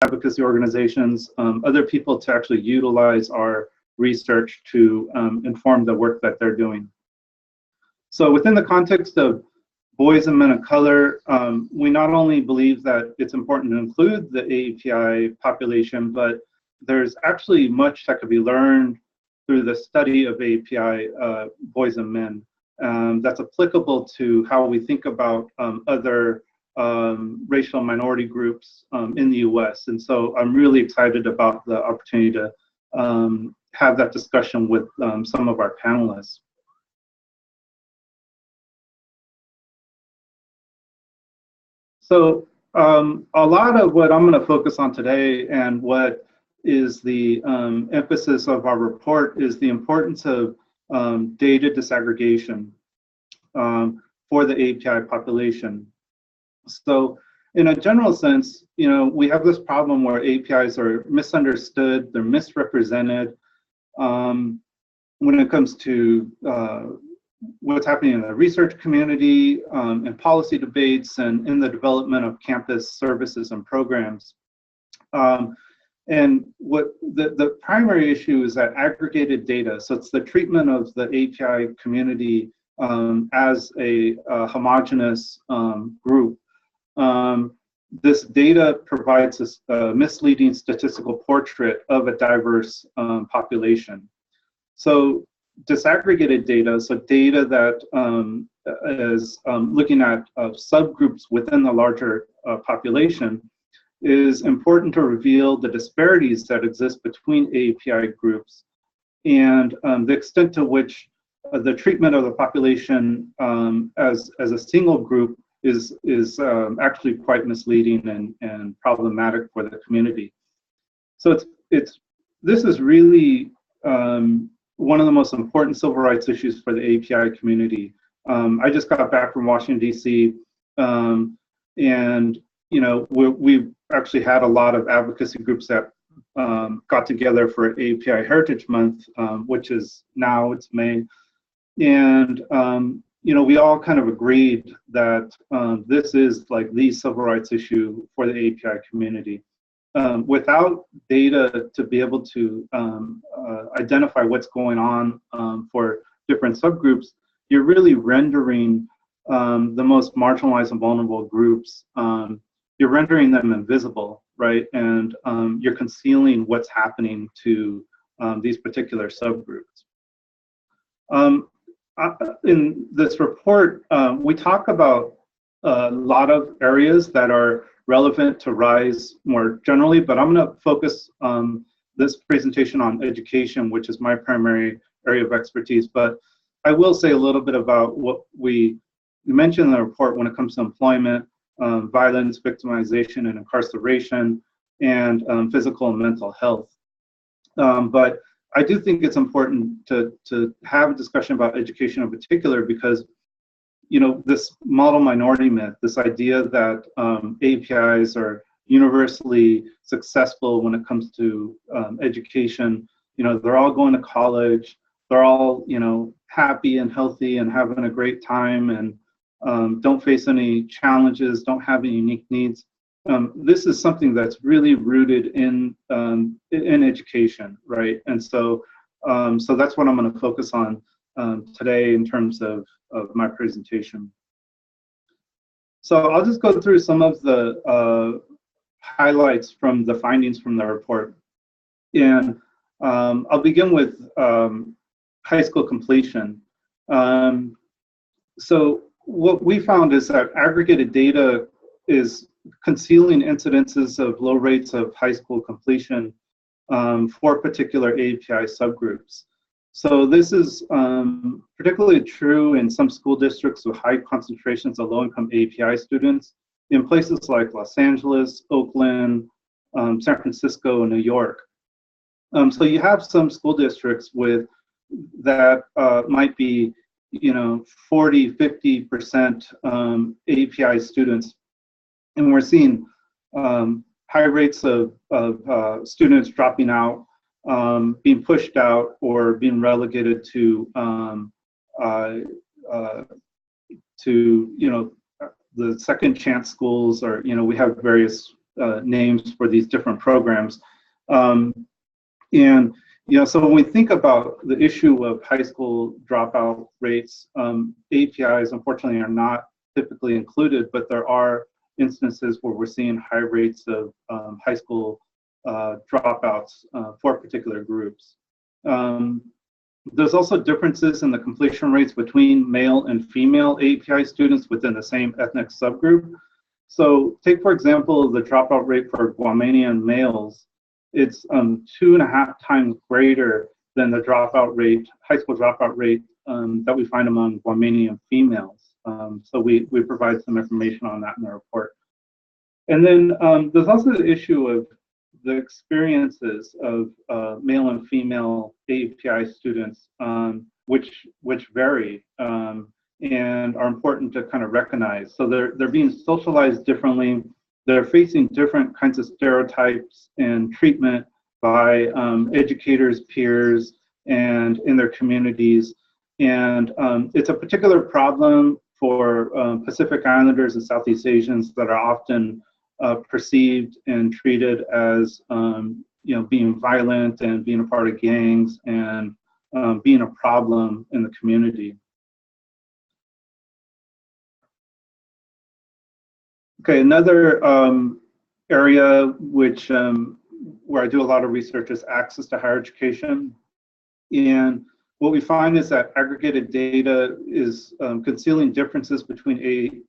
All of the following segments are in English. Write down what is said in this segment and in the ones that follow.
advocacy organizations, other people to actually utilize our research to inform the work that they're doing. So within the context of boys and men of color, we not only believe that it's important to include the AAPI population, but there's actually much that could be learned through the study of AAPI boys and men that's applicable to how we think about other racial minority groups in the US. And so I'm really excited about the opportunity to have that discussion with some of our panelists. So a lot of what I'm going to focus on today and what is the emphasis of our report is the importance of data disaggregation for the API population. So in a general sense, you know, we have this problem where APIs are misunderstood, they're misrepresented when it comes to what's happening in the research community, in policy debates, and in the development of campus services and programs. And what the primary issue is that aggregated data, so it's the treatment of the API community as a homogeneous group. This data provides a misleading statistical portrait of a diverse population. So disaggregated data, so data that is looking at subgroups within the larger population, is important to reveal the disparities that exist between API groups and the extent to which the treatment of the population as a single group is actually quite misleading and problematic for the community. So this is really one of the most important civil rights issues for the API community. I just got back from Washington, D.C., and you know, we've actually had a lot of advocacy groups that got together for API Heritage Month, which is now, it's May. And, you know, we all kind of agreed that this is like the civil rights issue for the API community. Without data to be able to identify what's going on for different subgroups, you're really rendering the most marginalized and vulnerable groups, you're rendering them invisible, right? And you're concealing what's happening to these particular subgroups. In this report, we talk about a lot of areas that are relevant to RISE more generally, but I'm going to focus this presentation on education, which is my primary area of expertise. But I will say a little bit about what we mentioned in the report when it comes to employment, violence, victimization, and incarceration, and physical and mental health. But I do think it's important to have a discussion about education in particular because, you know, this model minority myth, this idea that APIs are universally successful when it comes to education, you know, they're all going to college, they're all, you know, happy and healthy and having a great time and don't face any challenges, don't have any unique needs. This is something that's really rooted in education, right? And so, so that's what I'm going to focus on today in terms of my presentation. So I'll just go through some of the highlights from the findings from the report. And I'll begin with high school completion. So what we found is that aggregated data is concealing incidences of low rates of high school completion for particular API subgroups. So this is particularly true in some school districts with high concentrations of low-income API students in places like Los Angeles, Oakland, San Francisco, and New York. So you have some school districts with that might be, you know, 40, 50% API students. And we're seeing high rates of students dropping out, being pushed out, or being relegated to you know, the second chance schools, or, you know, we have various names for these different programs. And so when we think about the issue of high school dropout rates, APIs unfortunately are not typically included, but there are instances where we're seeing high rates of high school dropouts for particular groups. There's also differences in the completion rates between male and female API students within the same ethnic subgroup. So take, for example, the dropout rate for Guamanian males. It's 2.5 times greater than the dropout rate, high school dropout rate that we find among Guamanian females. So we provide some information on that in the report. And then there's also the issue of the experiences of male and female API students, which vary and are important to kind of recognize. So they're being socialized differently. They're facing different kinds of stereotypes and treatment by educators, peers, and in their communities. And it's a particular problem for Pacific Islanders and Southeast Asians that are often perceived and treated as being violent and being a part of gangs and being a problem in the community. Okay, another area which where I do a lot of research is access to higher education. And what we find is that aggregated data is concealing differences between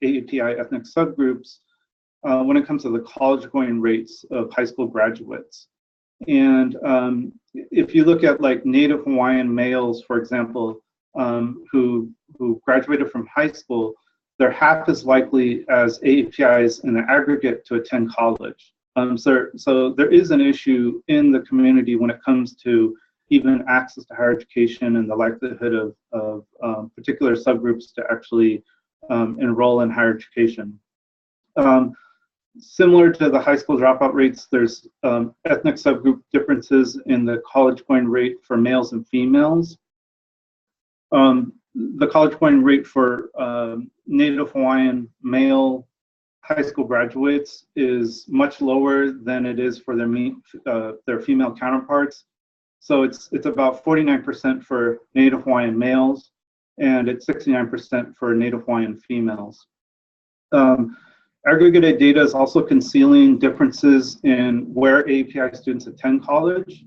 API ethnic subgroups when it comes to the college-going rates of high school graduates. And if you look at like Native Hawaiian males, for example, who graduated from high school, they're half as likely as APIs in the aggregate to attend college. So there is an issue in the community when it comes to even access to higher education and the likelihood of particular subgroups to actually enroll in higher education. Similar to the high school dropout rates, there's ethnic subgroup differences in the college-going rate for males and females. The college-going rate for Native Hawaiian male high school graduates is much lower than it is for their female counterparts. So it's about 49% for Native Hawaiian males, and it's 69% for Native Hawaiian females. Aggregated data is also concealing differences in where API students attend college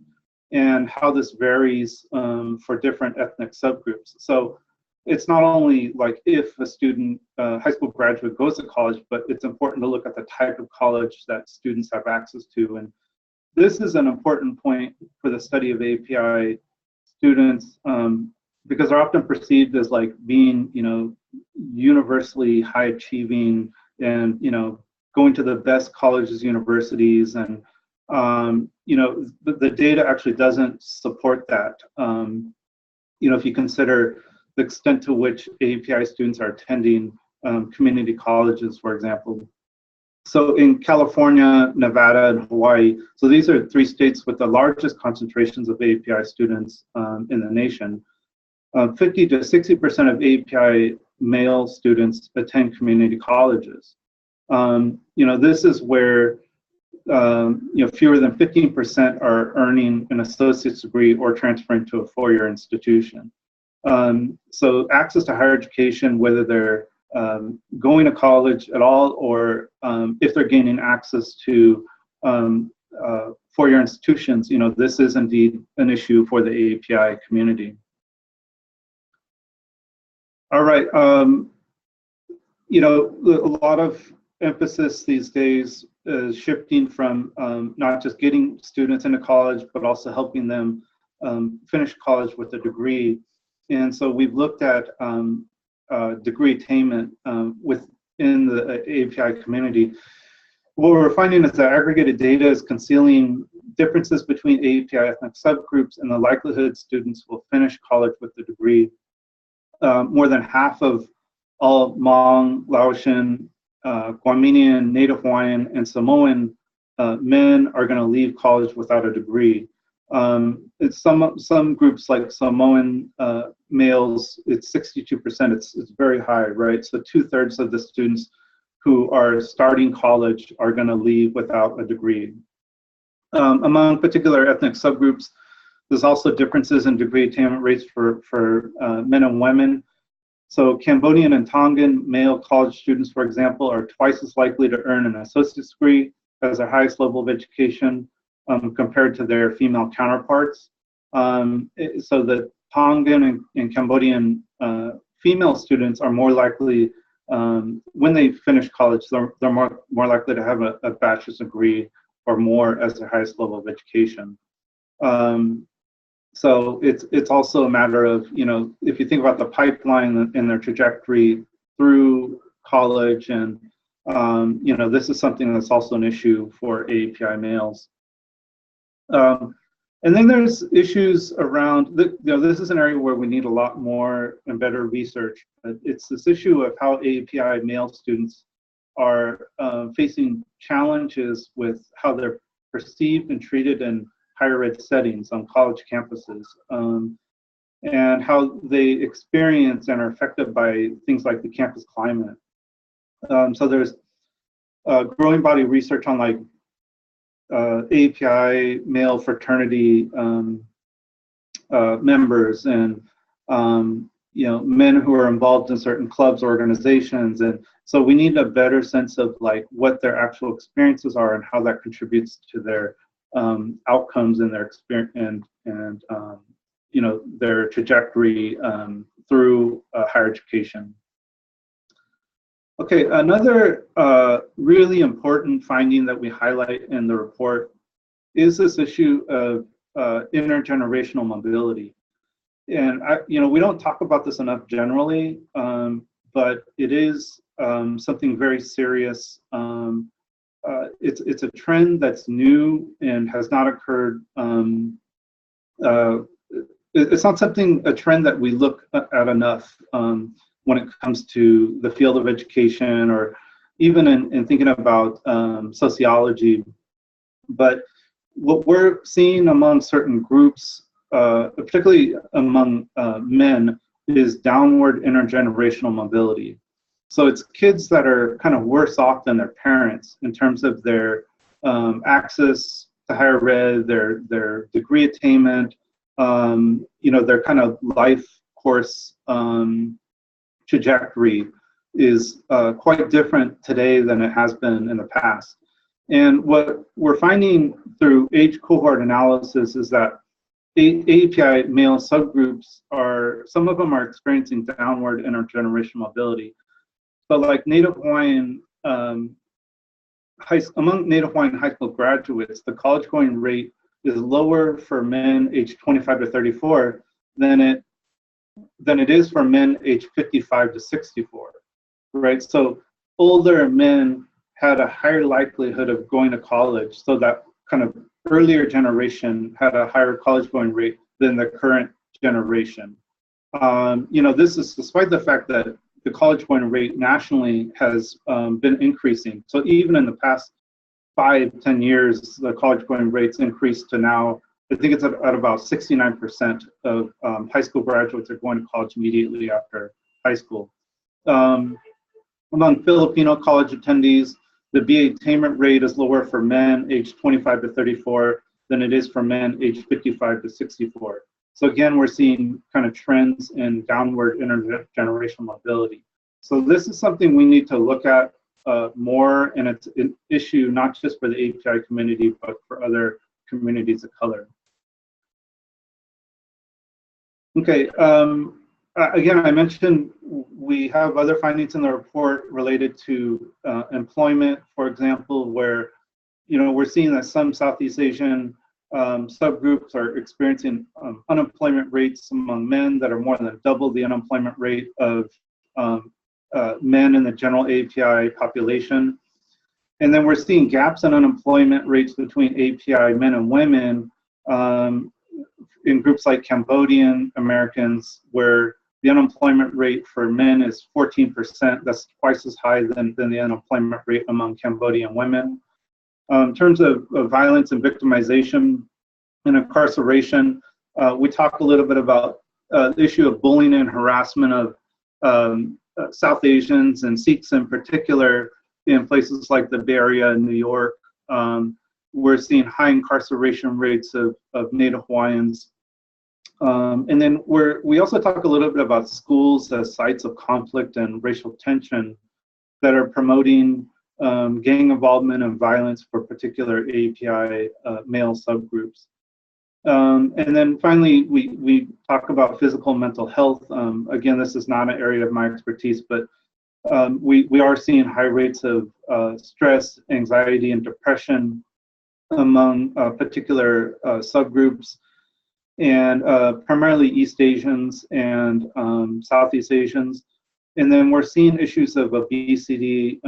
and how this varies for different ethnic subgroups. So it's not only like if a student, high school graduate goes to college, but it's important to look at the type of college that students have access to. And this is an important point for the study of API students because they're often perceived as like being, universally high achieving and, going to the best colleges, universities, and, the data actually doesn't support that. If you consider the extent to which API students are attending community colleges, for example. So in California, Nevada, and Hawaii, so these are 3 states with the largest concentrations of API students in the nation. 50 to 60% of API male students attend community colleges. This is where fewer than 15% are earning an associate's degree or transferring to a 4-year institution. So access to higher education, whether they're going to college at all or if they're gaining access to 4-year institutions, this is indeed an issue for the API community. All right, a lot of emphasis these days is shifting from not just getting students into college, but also helping them finish college with a degree. And so we've looked at degree attainment within the API community. What we're finding is that aggregated data is concealing differences between API ethnic subgroups and the likelihood students will finish college with a degree. More than half of all Hmong, Laotian, Guamanian, Native Hawaiian, and Samoan men are going to leave college without a degree. It's some groups like Samoan males, it's 62%. It's very high, right? So 2/3 of the students who are starting college are going to leave without a degree. Among particular ethnic subgroups, there's also differences in degree attainment rates for men and women. So Cambodian and Tongan male college students, for example, are twice as likely to earn an associate's degree as their highest level of education compared to their female counterparts. So the Tongan and Cambodian female students are more likely, when they finish college, they're more likely to have a bachelor's degree or more as their highest level of education. So it's also a matter of, if you think about the pipeline and their trajectory through college, and this is something that's also an issue for AAPI males. And then there's issues around, this is an area where we need a lot more and better research. It's this issue of how AAPI male students are facing challenges with how they're perceived and treated in higher ed settings on college campuses, and how they experience and are affected by things like the campus climate. So there's a growing body of research on like AAPI male fraternity members, and men who are involved in certain clubs, organizations, and so we need a better sense of like what their actual experiences are and how that contributes to their outcomes and their experience and their trajectory through higher education. Okay, another really important finding that we highlight in the report is this issue of intergenerational mobility. And we don't talk about this enough generally, but it is something very serious. It's a trend that's new and has not occurred. It's not a trend that we look at enough when it comes to the field of education, or even in thinking about sociology. But what we're seeing among certain groups, particularly among men, is downward intergenerational mobility. So it's kids that are kind of worse off than their parents in terms of their access to higher ed, their degree attainment, their kind of life course trajectory is quite different today than it has been in the past. And what we're finding through age cohort analysis is that AAPI male subgroups some of them are experiencing downward intergenerational mobility. But like Native Hawaiian, among Native Hawaiian high school graduates, the college going rate is lower for men aged 25 to 34 than it is for men aged 55 to 64, right? So older men had a higher likelihood of going to college, so that kind of earlier generation had a higher college going rate than the current generation. This is despite the fact that the college going rate nationally has been increasing. So even in the past 5-10 years, the college going rates increased to now, I think it's at about 69% of high school graduates are going to college immediately after high school. Among Filipino college attendees, the BA attainment rate is lower for men aged 25 to 34 than it is for men aged 55 to 64. So again, we're seeing kind of trends in downward intergenerational mobility. So this is something we need to look at more, and it's an issue not just for the API community, but for other communities of color. Okay, again, I mentioned we have other findings in the report related to employment, for example, where we're seeing that some Southeast Asian subgroups are experiencing unemployment rates among men that are more than double the unemployment rate of men in the general API population. And then we're seeing gaps in unemployment rates between API men and women in groups like Cambodian Americans, where the unemployment rate for men is 14%. That's twice as high than the unemployment rate among Cambodian women. In terms of violence and victimization and incarceration, we talked a little bit about the issue of bullying and harassment of South Asians and Sikhs in particular. in places like the Bay Area and New York. We're seeing high incarceration rates of Native Hawaiians. And then we also talk a little bit about schools as sites of conflict and racial tension that are promoting gang involvement and violence for particular API male subgroups. And then finally, we talk about physical and mental health. Again, this is not an area of my expertise, but we are seeing high rates of stress, anxiety, and depression among particular subgroups, and primarily East Asians and Southeast Asians. And then we're seeing issues of obesity,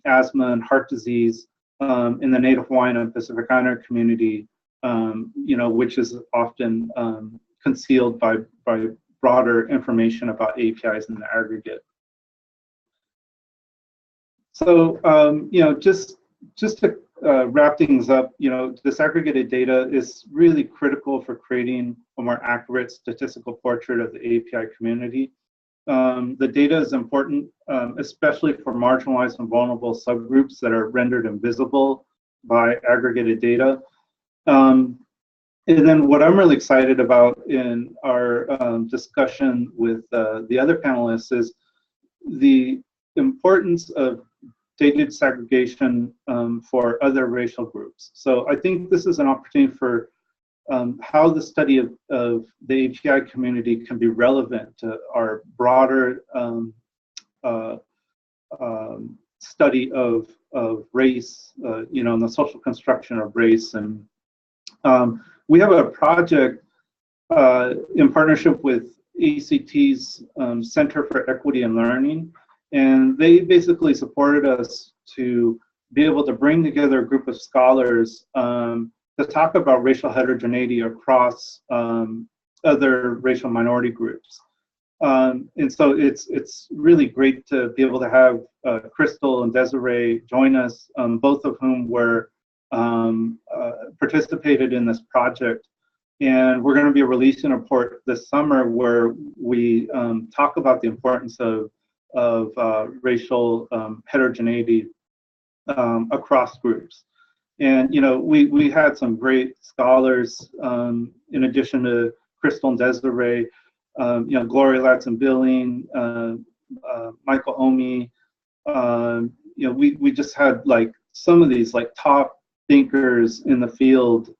asthma, and heart disease in the Native Hawaiian and Pacific Islander community, which is often concealed by broader information about APIs in the aggregate. So, just to wrap things up, disaggregated data is really critical for creating a more accurate statistical portrait of the API community. The data is important, especially for marginalized and vulnerable subgroups that are rendered invisible by aggregated data. And then what I'm really excited about in our discussion with the other panelists is the importance of data disaggregation for other racial groups. So I think this is an opportunity for how the study of the API community can be relevant to our broader study of race, and the social construction of race. And we have a project in partnership with ACT's Center for Equity and Learning, and they basically supported us to be able to bring together a group of scholars to talk about racial heterogeneity across other racial minority groups. And so it's really great to be able to have Crystal and Desiree join us, both of whom were participated in this project. And we're going to be releasing a report this summer where we talk about the importance of racial heterogeneity across groups. And we had some great scholars in addition to Crystal and Desiree, Gloria Latson-Billing, Michael Omi. We just had like some of these like top thinkers in the field.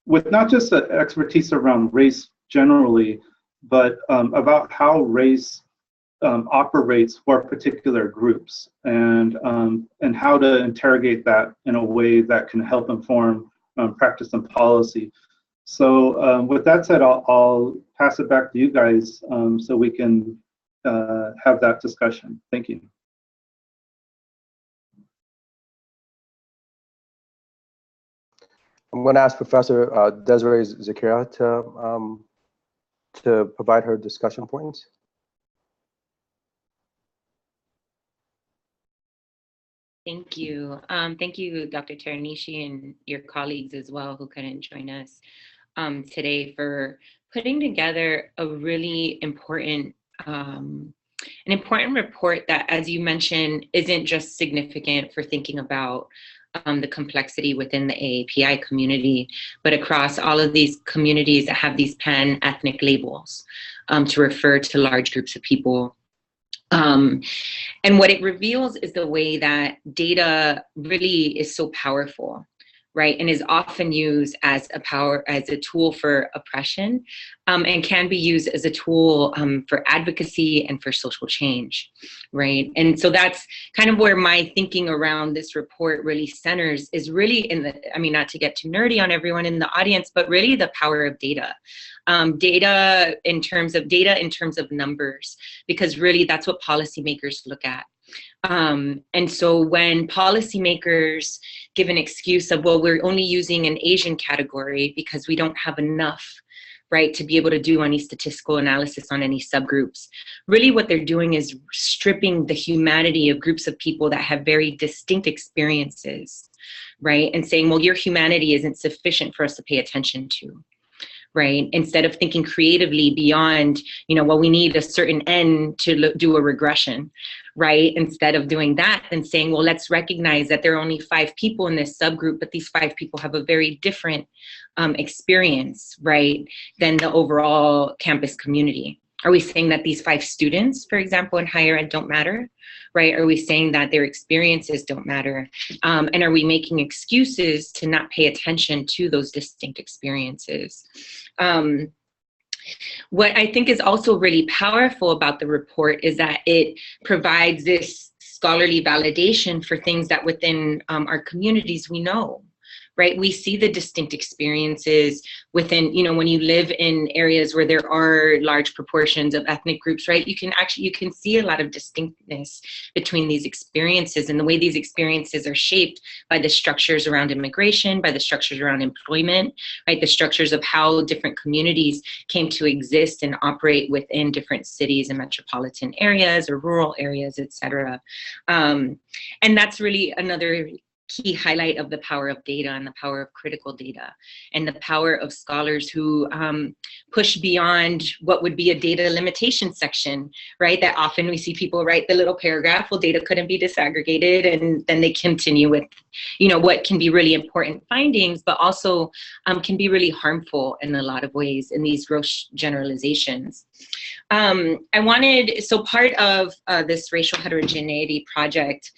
With not just the expertise around race generally, but about how race operates for particular groups, and how to interrogate that in a way that can help inform practice and policy. So with that said, I'll pass it back to you guys so we can have that discussion. Thank you. I'm going to ask Professor Desiree Zakira to provide her discussion points. Thank you. Thank you, Dr. Teranishi, and your colleagues as well who couldn't join us today, for putting together a really important report that, as you mentioned, isn't just significant for thinking about the complexity within the AAPI community, but across all of these communities that have these pan-ethnic labels to refer to large groups of people. And what it reveals is the way that data really is so powerful, right? And is often used as a tool for oppression, and can be used as a tool for advocacy and for social change, right? And so that's kind of where my thinking around this report really centers, is really in the, not to get too nerdy on everyone in the audience, but really the power of data. Data in terms of numbers, because really that's what policymakers look at. And so when policymakers give an excuse of, well, we're only using an Asian category because we don't have enough, right, to be able to do any statistical analysis on any subgroups, really what they're doing is stripping the humanity of groups of people that have very distinct experiences, right, and saying, well, your humanity isn't sufficient for us to pay attention to. right? Instead of thinking creatively beyond, well, we need a certain N to do a regression, right? Instead of doing that and saying, well, let's recognize that there are only 5 people in this subgroup, but these 5 people have a very different experience, right, than the overall campus community. Are we saying that these 5 students, for example, in higher ed don't matter, right? Are we saying that their experiences don't matter? And are we making excuses to not pay attention to those distinct experiences? What I think is also really powerful about the report is that it provides this scholarly validation for things that within our communities we know, right? We see the distinct experiences within, when you live in areas where there are large proportions of ethnic groups, right? You can see a lot of distinctness between these experiences and the way these experiences are shaped by the structures around immigration, by the structures around employment, right? The structures of how different communities came to exist and operate within different cities and metropolitan areas or rural areas, et cetera. And that's really another key highlight of the power of data and the power of critical data and the power of scholars who push beyond what would be a data limitation section, right? That often we see people write the little paragraph, well, data couldn't be disaggregated, and then they continue with, what can be really important findings, but also can be really harmful in a lot of ways in these gross generalizations. So part of this racial heterogeneity project,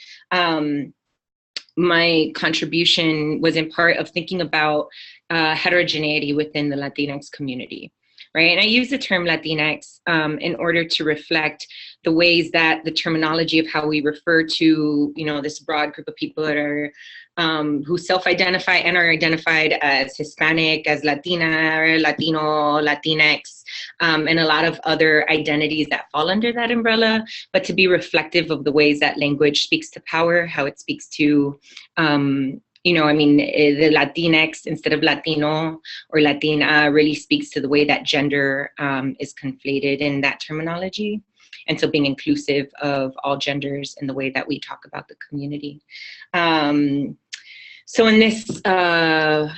my contribution was in part of thinking about heterogeneity within the Latinx community, right? And I use the term Latinx in order to reflect the ways that the terminology of how we refer to, this broad group of people that are who self-identify and are identified as Hispanic, as Latina, or Latino, Latinx, and a lot of other identities that fall under that umbrella, but to be reflective of the ways that language speaks to power, how it speaks to, the Latinx instead of Latino or Latina really speaks to the way that gender is conflated in that terminology. And so being inclusive of all genders in the way that we talk about the community. So in this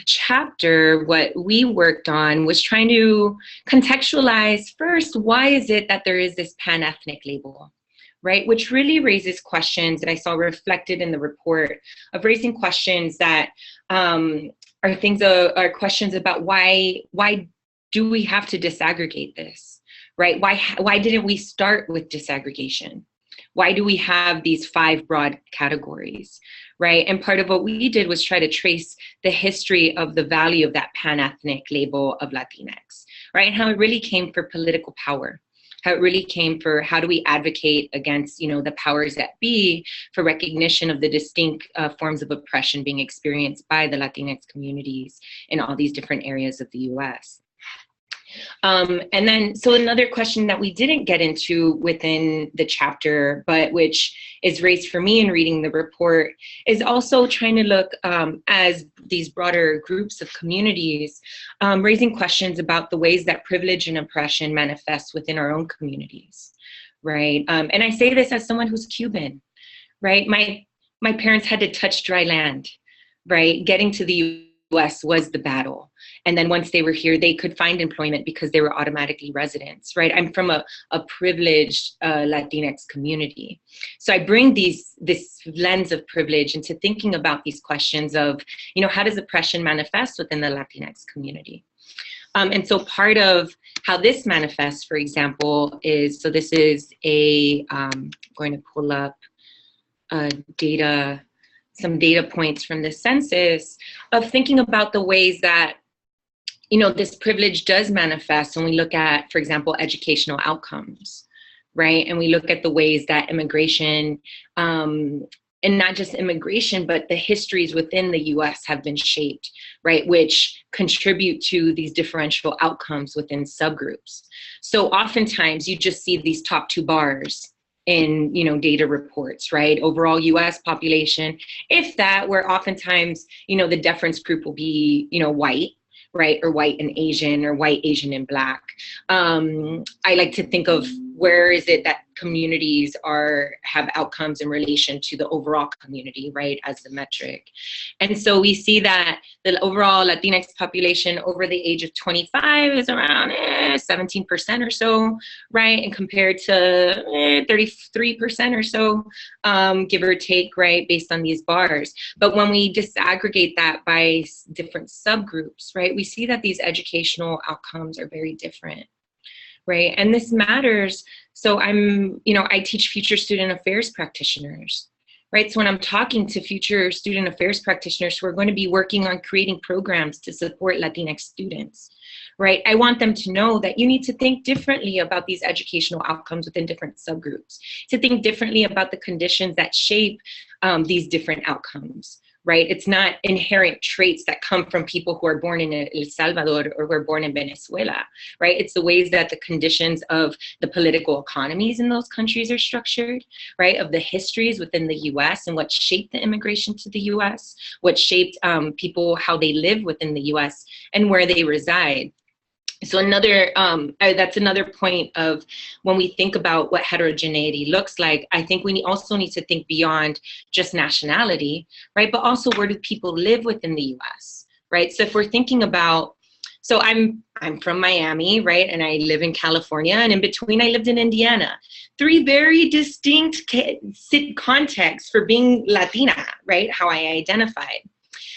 chapter, what we worked on was trying to contextualize first, why is it that there is this pan-ethnic label, right? Which really raises questions that I saw reflected in the report of raising questions that are questions about why do we have to disaggregate this, right? Why didn't we start with disaggregation? Why do we have these 5 broad categories, right? And part of what we did was try to trace the history of the value of that pan-ethnic label of Latinx, right? And how it really came for political power, how it really came for how do we advocate against, the powers that be for recognition of the distinct forms of oppression being experienced by the Latinx communities in all these different areas of the US. And then, so another question that we didn't get into within the chapter, but which is raised for me in reading the report, is also trying to look as these broader groups of communities, raising questions about the ways that privilege and oppression manifest within our own communities, right? And I say this as someone who's Cuban, right? My parents had to touch dry land, right? Getting to the US was the battle. And then once they were here, they could find employment because they were automatically residents, right? I'm from a privileged Latinx community. So I bring this lens of privilege into thinking about these questions of, how does oppression manifest within the Latinx community? And so part of how this manifests, for example, is, so this is I'm going to pull up some data points from the census of thinking about the ways that, this privilege does manifest when we look at, for example, educational outcomes, right? And we look at the ways that immigration, and not just immigration, but the histories within the US have been shaped, right? Which contribute to these differential outcomes within subgroups. So oftentimes you just see these top 2 bars in, data reports, right? Overall US population, if that, where oftentimes, the deference group will be, white, right? Or white and Asian, or white, Asian, and Black. I like to think of where is it that communities have outcomes in relation to the overall community, right, as the metric. And so we see that the overall Latinx population over the age of 25 is around 17% or so, right, and compared to 33% or so, give or take, right, based on these bars. But when we disaggregate that by different subgroups, right, we see that these educational outcomes are very different, right? And this matters. So I teach future student affairs practitioners, right? So when I'm talking to future student affairs practitioners who are going to be working on creating programs to support Latinx students, right? I want them to know that you need to think differently about these educational outcomes within different subgroups, to think differently about the conditions that shape these different outcomes, right? It's not inherent traits that come from people who are born in El Salvador or who are born in Venezuela, right? It's the ways that the conditions of the political economies in those countries are structured, right? Of the histories within the US and what shaped the immigration to the US, what shaped people, how they live within the US and where they reside. So that's another point of when we think about what heterogeneity looks like, I think we also need to think beyond just nationality, right? But also, where do people live within the US, right? So if we're thinking about, so I'm from Miami, right? And I live in California, and in between I lived in Indiana. 3 very distinct contexts for being Latina, right? How I identified,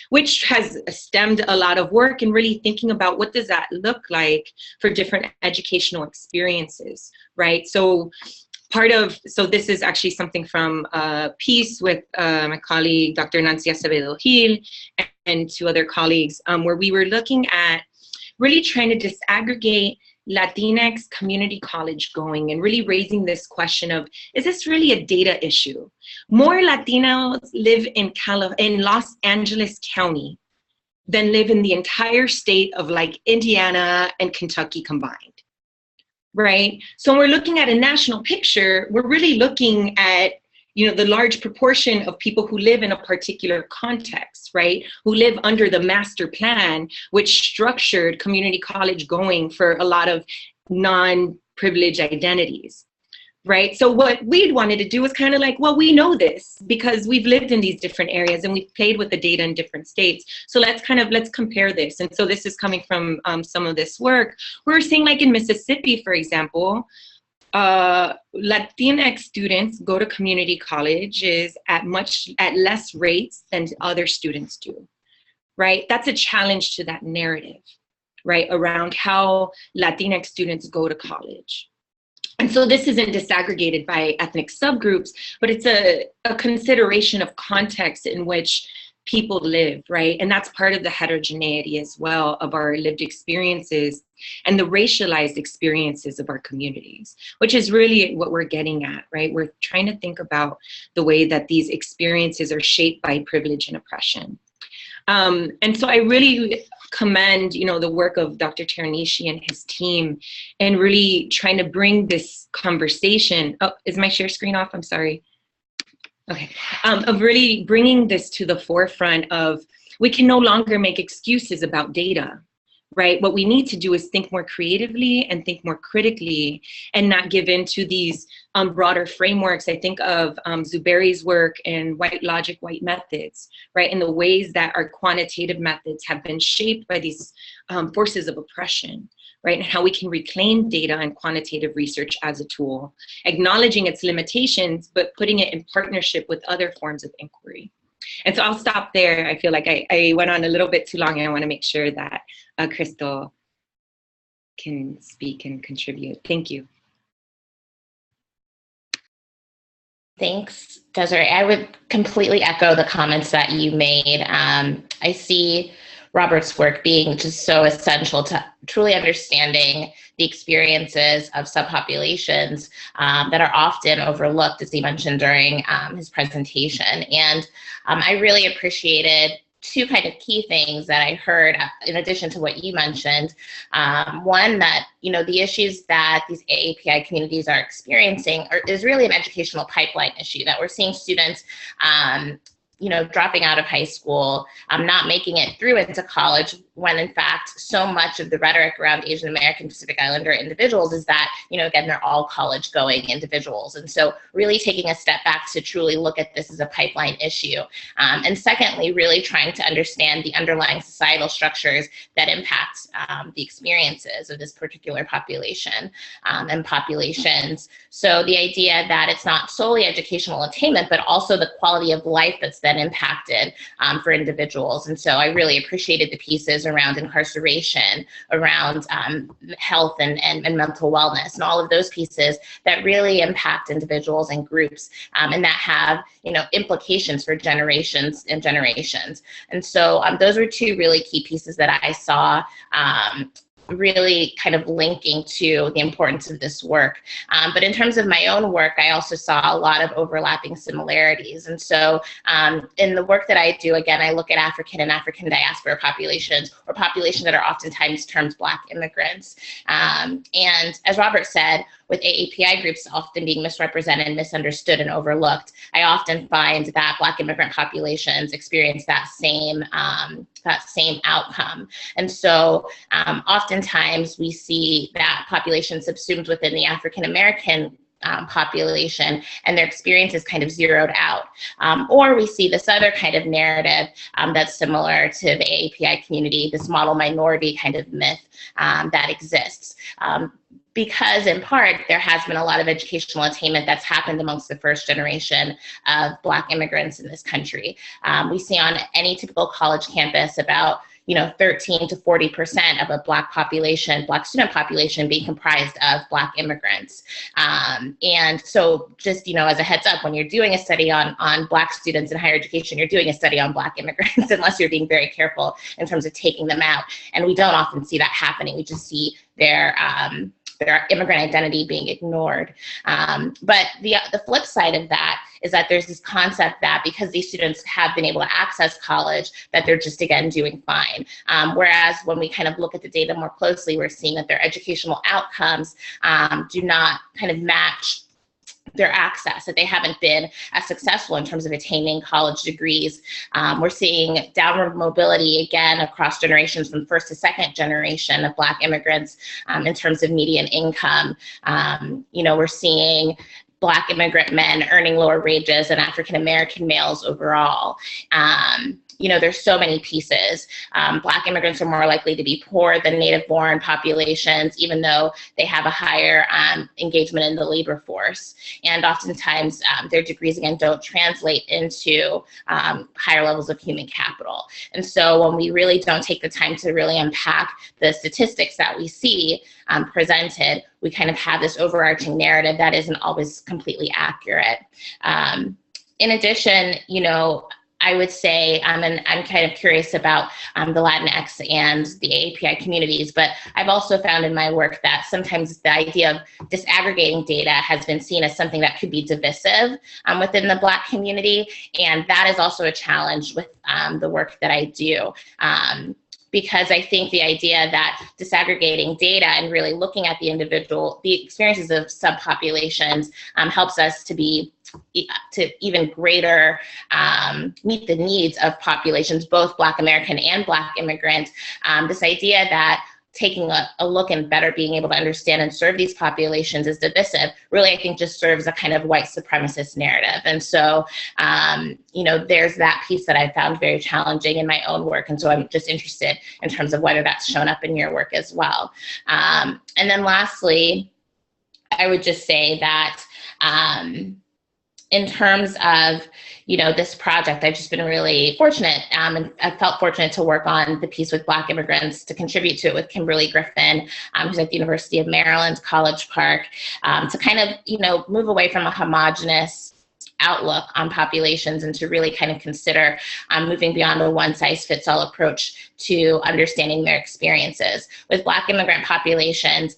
which has stemmed a lot of work and really thinking about what does that look like for different educational experiences, right? So this is actually something from a piece with my colleague, Dr. Nancy Acevedo Gil, and 2 other colleagues, where we were looking at really trying to disaggregate Latinx community college going and really raising this question of, is this really a data issue? More Latinos live in Los Angeles County than live in the entire state of like Indiana and Kentucky combined, right? So when we're looking at a national picture, we're really looking at the large proportion of people who live in a particular context, right? Who live under the master plan, which structured community college going for a lot of non-privileged identities, right? So what we'd wanted to do was kind of like, well, we know this because we've lived in these different areas and we've played with the data in different states. So let's compare this. And so this is coming from some of this work. We're seeing like in Mississippi, for example, Latinx students go to community colleges at less rates than other students do, right? That's a challenge to that narrative, right? Around how Latinx students go to college. And so this isn't disaggregated by ethnic subgroups, but it's a consideration of context in which people live, right? And that's part of the heterogeneity as well of our lived experiences and the racialized experiences of our communities, which is really what we're getting at, right? We're trying to think about the way that these experiences are shaped by privilege and oppression. And so I really commend, the work of Dr. Teranishi and his team and really trying to bring this conversation. Oh, is my share screen off? I'm sorry. Okay, of really bringing this to the forefront of, we can no longer make excuses about data, right? What we need to do is think more creatively and think more critically and not give in to these broader frameworks. I think of Zuberi's work and white logic, white methods, right? And the ways that our quantitative methods have been shaped by these forces of oppression, right? And how we can reclaim data and quantitative research as a tool, acknowledging its limitations, but putting it in partnership with other forms of inquiry. And so I'll stop there. I feel like I went on a little bit too long, and I want to make sure that Crystal can speak and contribute. Thank you. Thanks, Desiree. I would completely echo the comments that you made. I see Robert's work being just so essential to truly understanding the experiences of subpopulations that are often overlooked, as he mentioned during his presentation. And I really appreciated 2 kind of key things that I heard in addition to what you mentioned. One, that the issues that these AAPI communities are experiencing is really an educational pipeline issue, that we're seeing students dropping out of high school, not making it through into college when in fact so much of the rhetoric around Asian American Pacific Islander individuals is that, again, they're all college going individuals. And so really taking a step back to truly look at this as a pipeline issue. And secondly, really trying to understand the underlying societal structures that impact the experiences of this particular population and populations. So the idea that it's not solely educational attainment, but also the quality of life that's then impacted for individuals. And so I really appreciated the pieces around incarceration, around health and mental wellness, and all of those pieces that really impact individuals and groups, and that have implications for generations and generations. And so those were two really key pieces that I saw really kind of linking to the importance of this work. But in terms of my own work, I also saw a lot of overlapping similarities. And so in the work that I do, again, I look at African and African diaspora populations, or populations that are oftentimes termed Black immigrants. And as Robert said, with AAPI groups often being misrepresented, misunderstood, and overlooked, I often find that Black immigrant populations experience that same outcome. And so oftentimes we see that population subsumed within the African American population, and their experience is kind of zeroed out. Or we see this other kind of narrative that's similar to the AAPI community, this model minority kind of myth that exists. Because in part, there has been a lot of educational attainment that's happened amongst the first generation of Black immigrants in this country. We see on any typical college campus about 13 to 40% of a Black population, Black student population being comprised of Black immigrants. And so just, as a heads up, when you're doing a study on Black students in higher education, you're doing a study on Black immigrants, unless you're being very careful in terms of taking them out. And we don't often see that happening. We just see their immigrant identity being ignored. But the flip side of that is that there's this concept that because these students have been able to access college, that they're just, again, doing fine. Whereas when we kind of look at the data more closely, we're seeing that their educational outcomes do not kind of match their access, that they haven't been as successful in terms of attaining college degrees. We're seeing downward mobility, again, across generations from first to second generation of Black immigrants in terms of median income. We're seeing Black immigrant men earning lower wages than African American males overall. There's so many pieces. Black immigrants are more likely to be poor than native-born populations, even though they have a higher engagement in the labor force. And oftentimes, their degrees, again, don't translate into higher levels of human capital. And so when we really don't take the time to really unpack the statistics that we see presented, we kind of have this overarching narrative that isn't always completely accurate. In addition, I would say, and I'm kind of curious about the Latinx and the AAPI communities, but I've also found in my work that sometimes the idea of disaggregating data has been seen as something that could be divisive within the Black community, and that is also a challenge with the work that I do. Because I think the idea that disaggregating data and really looking at the experiences of subpopulations helps us to even greater meet the needs of populations, both Black American and Black immigrant. This idea that taking a look and better being able to understand and serve these populations is divisive, really, I think, just serves a kind of white supremacist narrative. And so, there's that piece that I found very challenging in my own work. And so I'm just interested in terms of whether that's shown up in your work as well. And then lastly, I would just say that in terms of, this project, I've just been really fortunate, and I felt fortunate to work on the piece with Black immigrants, to contribute to it with Kimberly Griffin, who's at the University of Maryland, College Park, to kind of, move away from a homogenous outlook on populations and to really kind of consider moving beyond a one-size-fits-all approach to understanding their experiences. With Black immigrant populations,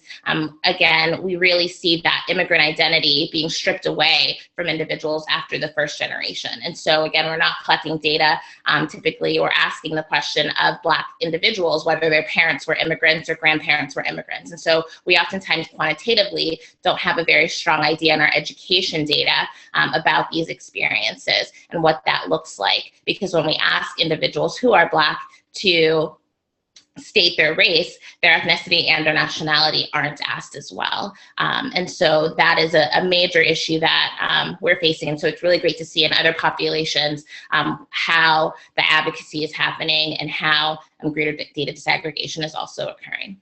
again, we really see that immigrant identity being stripped away from individuals after the first generation. And so again, we're not collecting data typically, or asking the question of Black individuals whether their parents were immigrants or grandparents were immigrants. And so we oftentimes quantitatively don't have a very strong idea in our education data about these experiences and what that looks like. Because when we ask individuals who are Black to state their race, their ethnicity and their nationality aren't asked as well. And so that is a major issue that we're facing. And so it's really great to see in other populations how the advocacy is happening and how greater data disaggregation is also occurring.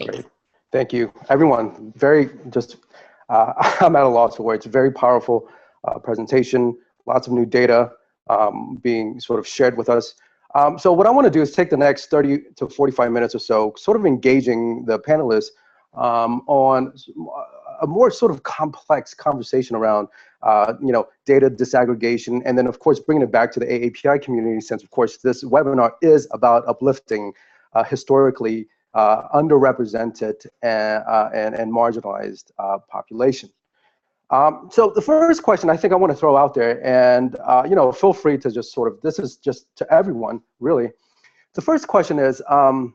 Great. Thank you, everyone. I'm at a loss for words. Very powerful presentation, lots of new data being sort of shared with us. So what I want to do is take the next 30 to 45 minutes or so, sort of engaging the panelists on a more sort of complex conversation around, data disaggregation, and then of course bringing it back to the AAPI community, since of course this webinar is about uplifting historically underrepresented and marginalized population. So the first question I think I want to throw out there, and feel free to just sort of, this is just to everyone really. The first question is, in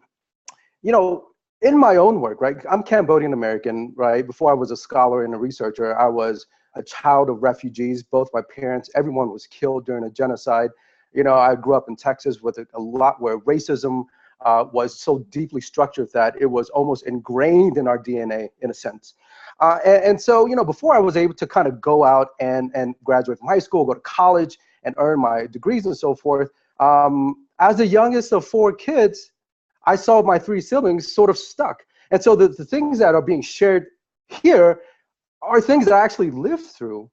my own work, right? I'm Cambodian American, right? Before I was a scholar and a researcher, I was a child of refugees. Both my parents, everyone was killed during a genocide. I grew up in Texas with a lot where racism was so deeply structured that it was almost ingrained in our DNA in a sense. And so, before I was able to kind of go out and graduate from high school, go to college and earn my degrees and so forth, as the youngest of 4 kids, I saw my 3 siblings sort of stuck. And so the things that are being shared here are things that I actually lived through.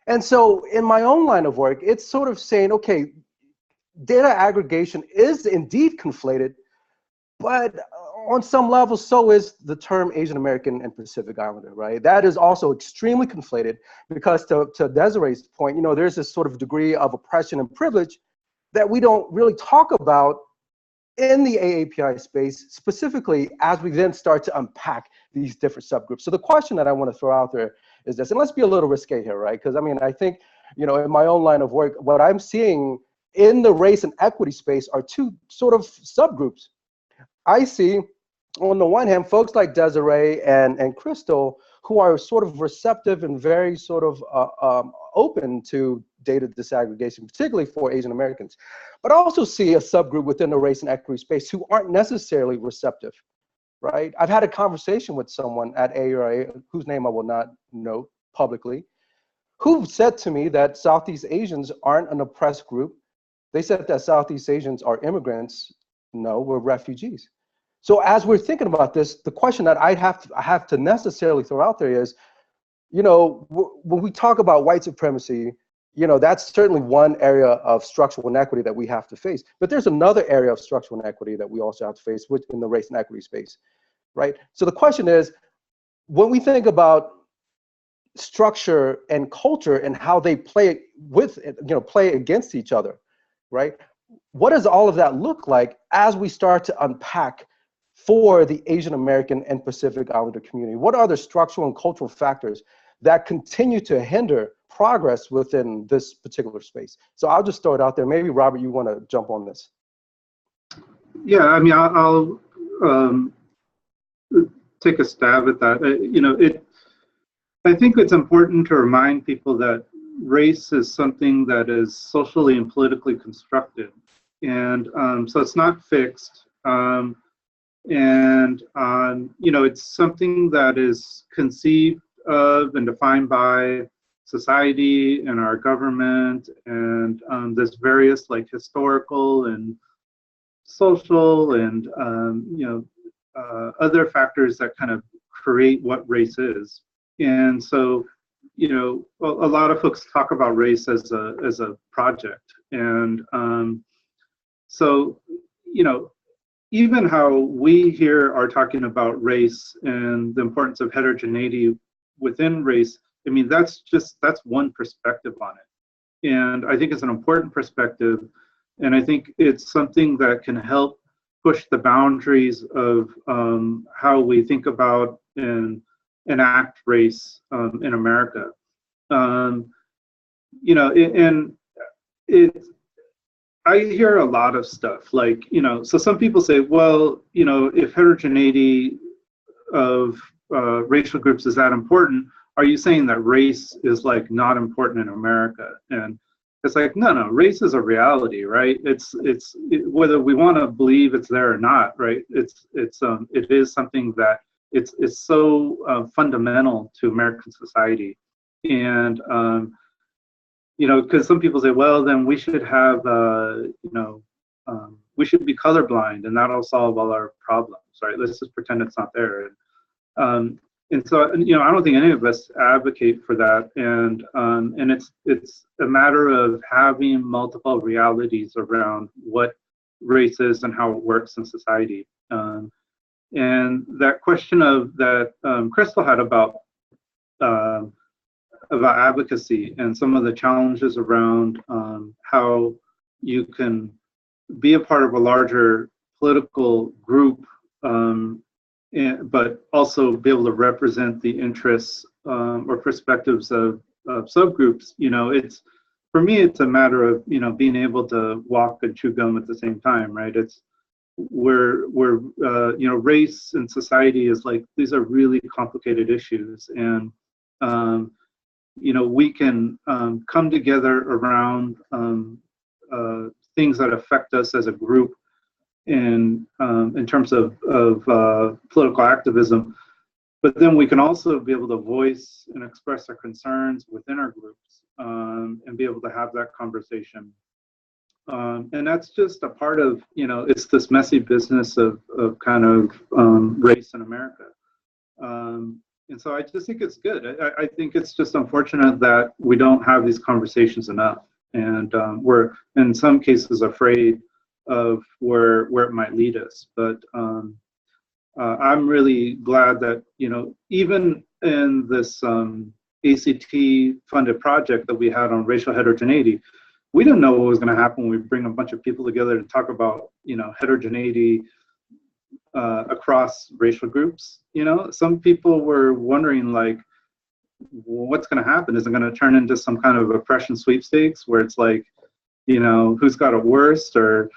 And so in my own line of work, it's sort of saying, okay, data aggregation is indeed conflated, but on some level, so is the term Asian American and Pacific Islander, right? That is also extremely conflated because to Desiree's point, there's this sort of degree of oppression and privilege that we don't really talk about in the AAPI space, specifically as we then start to unpack these different subgroups. So the question that I want to throw out there is this, and let's be a little risque here, right? Because I think, in my own line of work, what I'm seeing in the race and equity space are 2 sort of subgroups. I see, on the one hand, folks like Desiree and Crystal, who are sort of receptive and very sort of open to data disaggregation, particularly for Asian Americans. But I also see a subgroup within the race and equity space who aren't necessarily receptive, right? I've had a conversation with someone at AURA, whose name I will not note publicly, who said to me that Southeast Asians aren't an oppressed group. They said that Southeast Asians are immigrants. No, we're refugees. So as we're thinking about this, the question that I have to necessarily throw out there is, when we talk about white supremacy, that's certainly one area of structural inequity that we have to face. But there's another area of structural inequity that we also have to face in the race and equity space, right? So the question is, when we think about structure and culture and how they play against each other, right? What does all of that look like as we start to unpack for the Asian American and Pacific Islander community? What are the structural and cultural factors that continue to hinder progress within this particular space? So I'll just throw it out there. Maybe Robert, you want to jump on this? Yeah, I'll take a stab at that. I think it's important to remind people that race is something that is socially and politically constructed, and so it's not fixed. It's something that is conceived of and defined by society and our government, and there's various historical and social and other factors that kind of create what race is. And so, a lot of folks talk about race as a project, and so even how we here are talking about race and the importance of heterogeneity within race, that's one perspective on it. And I think it's an important perspective, and I think it's something that can help push the boundaries of how we think about and enact race in America. I hear a lot of stuff so some people say, well, if heterogeneity of racial groups is that important, are you saying that race is not important in America? And It's like, no, race is a reality, right? Whether we want to believe it's there or not, right? It is something that it's so fundamental to American society. And because some people say, well, then we should have we should be colorblind and that'll solve all our problems, right? Let's just pretend it's not there. And so, I don't think any of us advocate for that. And it's a matter of having multiple realities around what race is and how it works in society. And that question that Crystal had about advocacy and some of the challenges around how you can be a part of a larger political group, but also be able to represent the interests or perspectives of subgroups. For me, it's a matter of being able to walk and chew gum at the same time, right? Race and society is like, these are really complicated issues, and we can come together around things that affect us as a group in terms of political activism, but then we can also be able to voice and express our concerns within our groups and be able to have that conversation. And that's just a part of, it's this messy business of kind of race in America. And so I just think it's good. I think it's just unfortunate that we don't have these conversations enough. And we're, in some cases, afraid of where it might lead us. But I'm really glad that, even in this ACT-funded project that we had on racial heterogeneity, we didn't know what was going to happen when we bring a bunch of people together to talk about, heterogeneity across racial groups. Some people were wondering, like, what's going to happen? Is it going to turn into some kind of oppression sweepstakes where it's like, who's got it worst, or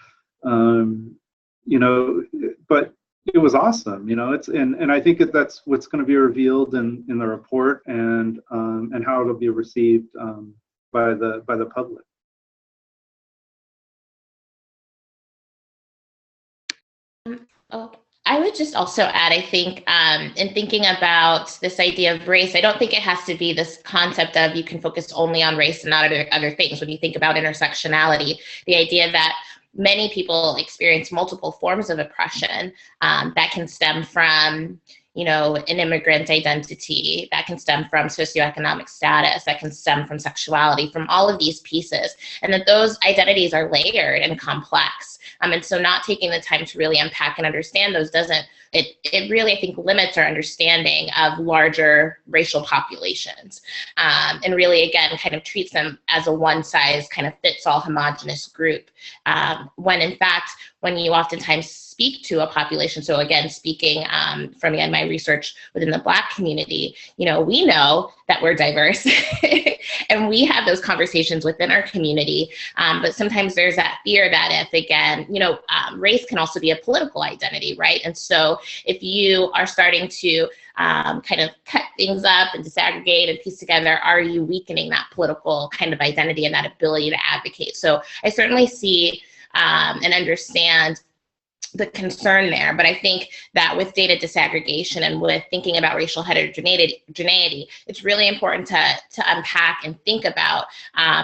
but it was awesome. And I think that's what's going to be revealed in the report, and how it'll be received by the public. Oh, I would just also add, I think, in thinking about this idea of race, I don't think it has to be this concept of you can focus only on race and not other things. When you think about intersectionality, the idea that many people experience multiple forms of oppression that can stem from, an immigrant identity, that can stem from socioeconomic status, that can stem from sexuality, from all of these pieces, and that those identities are layered and complex. And so not taking the time to really unpack and understand those it really, I think, limits our understanding of larger racial populations, and really, again, kind of treats them as a one-size kind of fits-all homogenous group, when in fact, when you oftentimes speak to a population, so again, speaking from my research within the Black community, we know that we're diverse and we have those conversations within our community, but sometimes there's that fear that if, again, race can also be a political identity, right? And so if you are starting to kind of cut things up and disaggregate and piece together, are you weakening that political kind of identity and that ability to advocate? So I certainly see and understand the concern there, but I think that with data disaggregation and with thinking about racial heterogeneity, it's really important to unpack and think about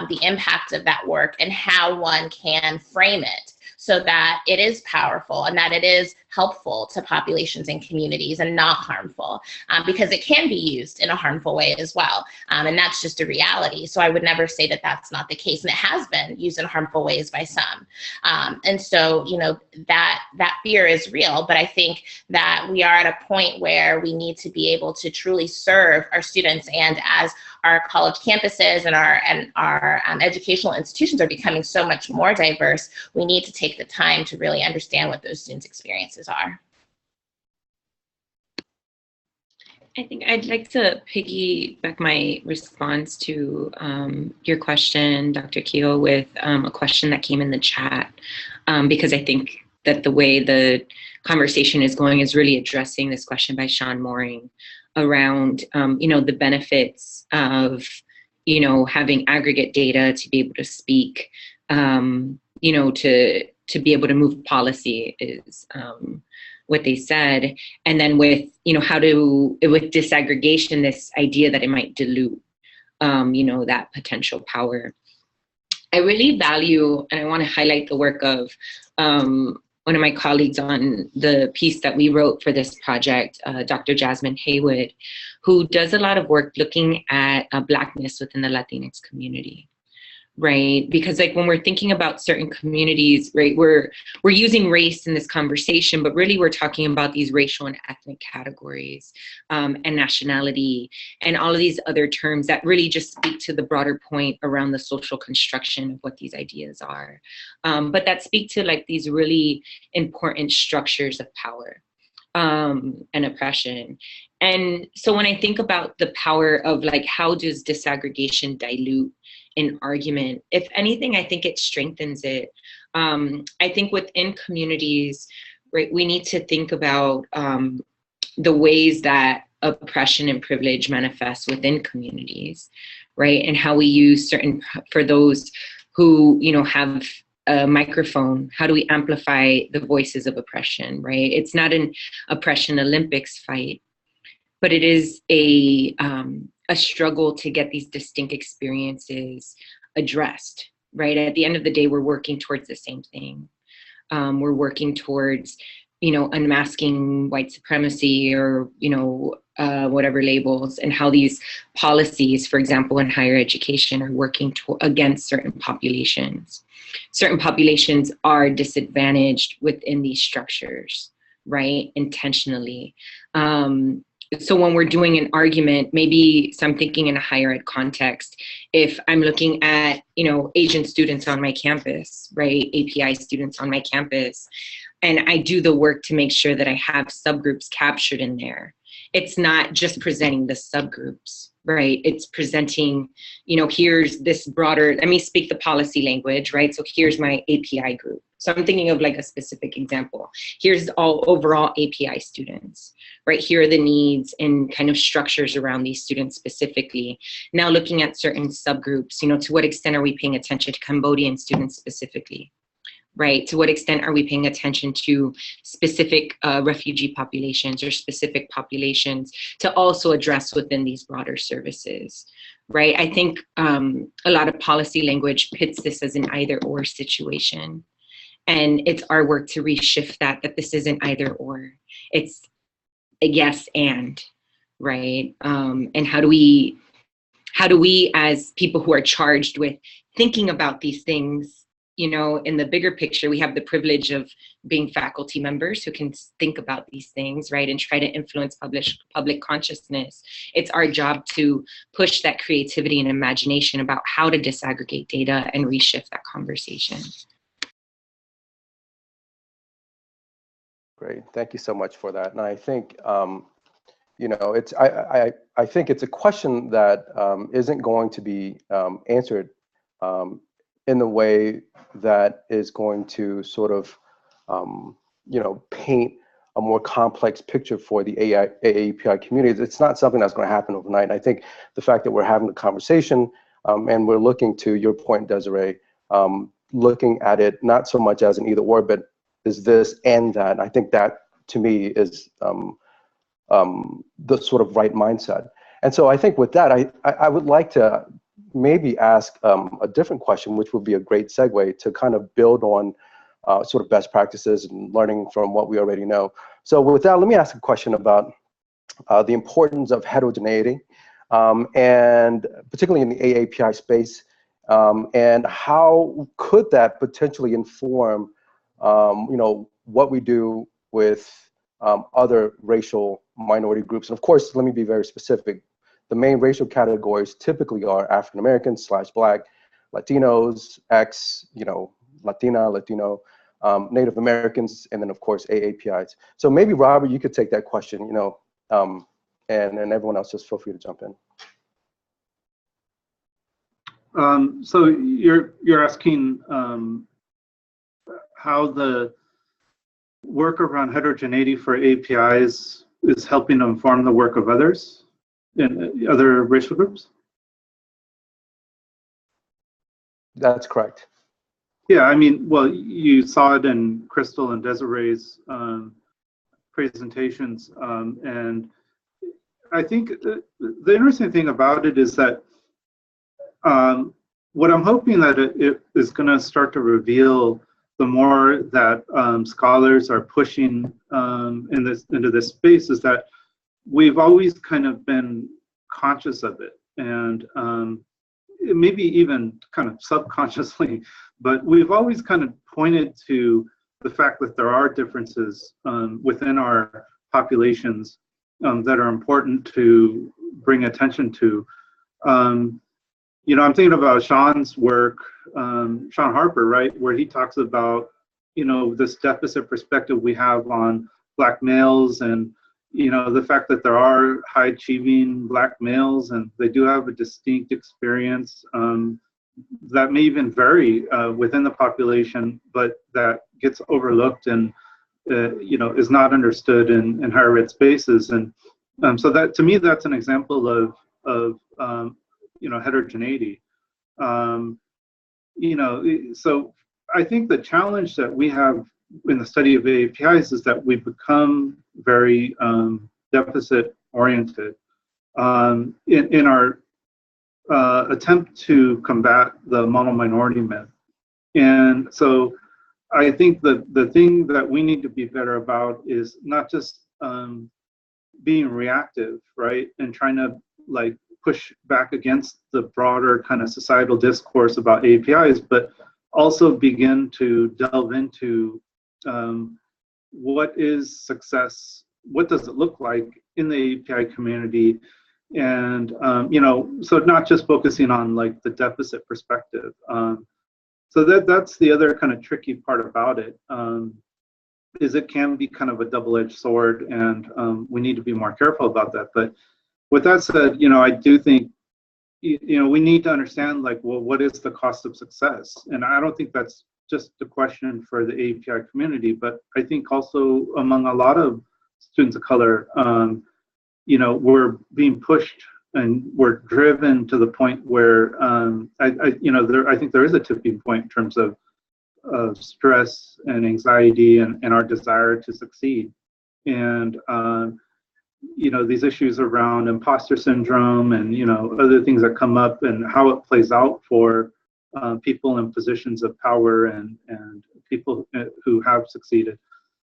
the impact of that work and how one can frame it so that it is powerful and that it is helpful to populations and communities and not harmful, because it can be used in a harmful way as well. And that's just a reality. So I would never say that that's not the case. And it has been used in harmful ways by some. And so, that fear is real, but I think that we are at a point where we need to be able to truly serve our students. And as our college campuses and our educational institutions are becoming so much more diverse, we need to take the time to really understand what those students' experiences are. I think I'd like to piggyback my response to your question, Dr. Keogh, with a question that came in the chat, because I think that the way the conversation is going is really addressing this question by Sean Mooring around, the benefits of you know, having aggregate data to be able to speak, you know, to be able to move policy is what they said. And then with, you know, with disaggregation, this idea that it might dilute, you know, that potential power. I really value, and I want to highlight the work of one of my colleagues on the piece that we wrote for this project, Dr. Jasmine Haywood, who does a lot of work looking at Blackness within the Latinx community, right? Because like when we're thinking about certain communities, right, we're using race in this conversation, but really we're talking about these racial and ethnic categories, and nationality, and all of these other terms that really just speak to the broader point around the social construction of what these ideas are. But that speak to like these really important structures of power and oppression. And so when I think about the power of like, how does disaggregation dilute an argument? If anything, I think it strengthens it. I think within communities, right, we need to think about the ways that oppression and privilege manifest within communities, right? And how we use for those who, you know, have a microphone, how do we amplify the voices of oppression, right? It's not an oppression Olympics fight, but it is a struggle to get these distinct experiences addressed, right? At the end of the day, we're working towards the same thing. We're working towards, you know, unmasking white supremacy or, you know, whatever labels, and how these policies, for example, in higher education, are working against certain populations. Certain populations are disadvantaged within these structures, right? Intentionally. So when we're doing an argument, maybe, so I'm thinking in a higher ed context, if I'm looking at, you know, Asian students on my campus, right, API students on my campus, and I do the work to make sure that I have subgroups captured in there, it's not just presenting the subgroups, right? It's presenting, you know, here's this broader, let me speak the policy language, right? So here's my API group. So I'm thinking of like a specific example. Here's all overall API students, right? Here are the needs and kind of structures around these students specifically. Now looking at certain subgroups, you know, to what extent are we paying attention to Cambodian students specifically? Right? To what extent are we paying attention to specific refugee populations or specific populations to also address within these broader services, right? I think a lot of policy language pits this as an either or situation. And it's our work to reshift that this isn't either or, it's a yes and, right? And how do we as people who are charged with thinking about these things, you know, in the bigger picture, we have the privilege of being faculty members who can think about these things, right, and try to influence public consciousness. It's our job to push that creativity and imagination about how to disaggregate data and reshift that conversation. Great, thank you so much for that. And I think, you know, it's I think it's a question that isn't going to be answered in the way that is going to sort of, you know, paint a more complex picture for the AAPI community. It's not something that's going to happen overnight. I think the fact that we're having a conversation and we're looking, to your point, Desiree, looking at it not so much as an either or, but is this and that. And I think that, to me, is the sort of right mindset. And so I think with that, I would like to maybe ask a different question, which would be a great segue to kind of build on sort of best practices and learning from what we already know. So with that, let me ask a question about the importance of heterogeneity, and particularly in the AAPI space, and how could that potentially inform you know, what we do with other racial minority groups. And of course, let me be very specific. The main racial categories typically are African Americans / Black, Latinos, you know, Latina, Latino, Native Americans, and then of course AAPIs. So maybe Robert, you could take that question, you know, and everyone else just feel free to jump in. So you're asking how the work around heterogeneity for APIs is helping to inform the work of others in other racial groups? That's correct. Yeah, I mean, well, you saw it in Crystal and Desiree's presentations, and I think the interesting thing about it is that what I'm hoping that it is going to start to reveal the more that scholars are pushing into this space is that we've always kind of been conscious of it, and maybe even kind of subconsciously, but we've always kind of pointed to the fact that there are differences within our populations that are important to bring attention to. You know, I'm thinking about Sean's work, Sean Harper, right, where he talks about, you know, this deficit perspective we have on Black males, and, you know, the fact that there are high achieving Black males and they do have a distinct experience that may even vary within the population, but that gets overlooked and, you know, is not understood in higher ed spaces. And so that, to me, that's an example of you know, heterogeneity. You know, so I think the challenge that we have in the study of APIs is that we've become very deficit oriented in our attempt to combat the mono-minority myth. And so I think the thing that we need to be better about is not just being reactive, right, and trying to like push back against the broader kind of societal discourse about APIs, but also begin to delve into what is success, what does it look like in the API community, and you know, so not just focusing on like the deficit perspective. So that's the other kind of tricky part about it, is it can be kind of a double-edged sword, and we need to be more careful about that. But with that said, you know, I do think, you know, we need to understand, like, well, what is the cost of success? And I don't think that's just a question for the API community, but I think also among a lot of students of color, you know, we're being pushed and we're driven to the point where, you know, I think there is a tipping point in terms of stress and anxiety and our desire to succeed. And you know, these issues around imposter syndrome and, you know, other things that come up and how it plays out for people in positions of power and people who have succeeded.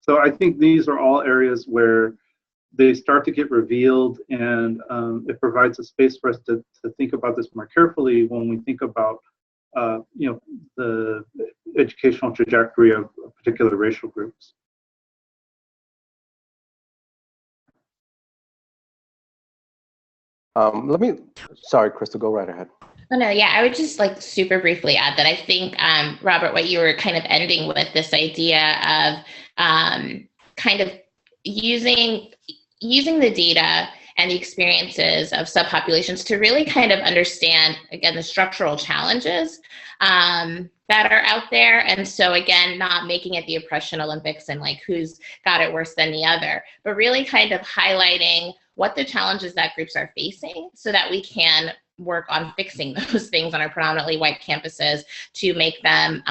So I think these are all areas where they start to get revealed, and it provides a space for us to think about this more carefully when we think about you know, the educational trajectory of particular racial groups. Sorry, Crystal, go right ahead. Oh, no, yeah, I would just like super briefly add that I think, Robert, what you were kind of ending with, this idea of kind of using the data and the experiences of subpopulations to really kind of understand, again, the structural challenges that are out there. And so again, not making it the oppression Olympics and like who's got it worse than the other, but really kind of highlighting what the challenges that groups are facing so that we can work on fixing those things on our predominantly white campuses to make them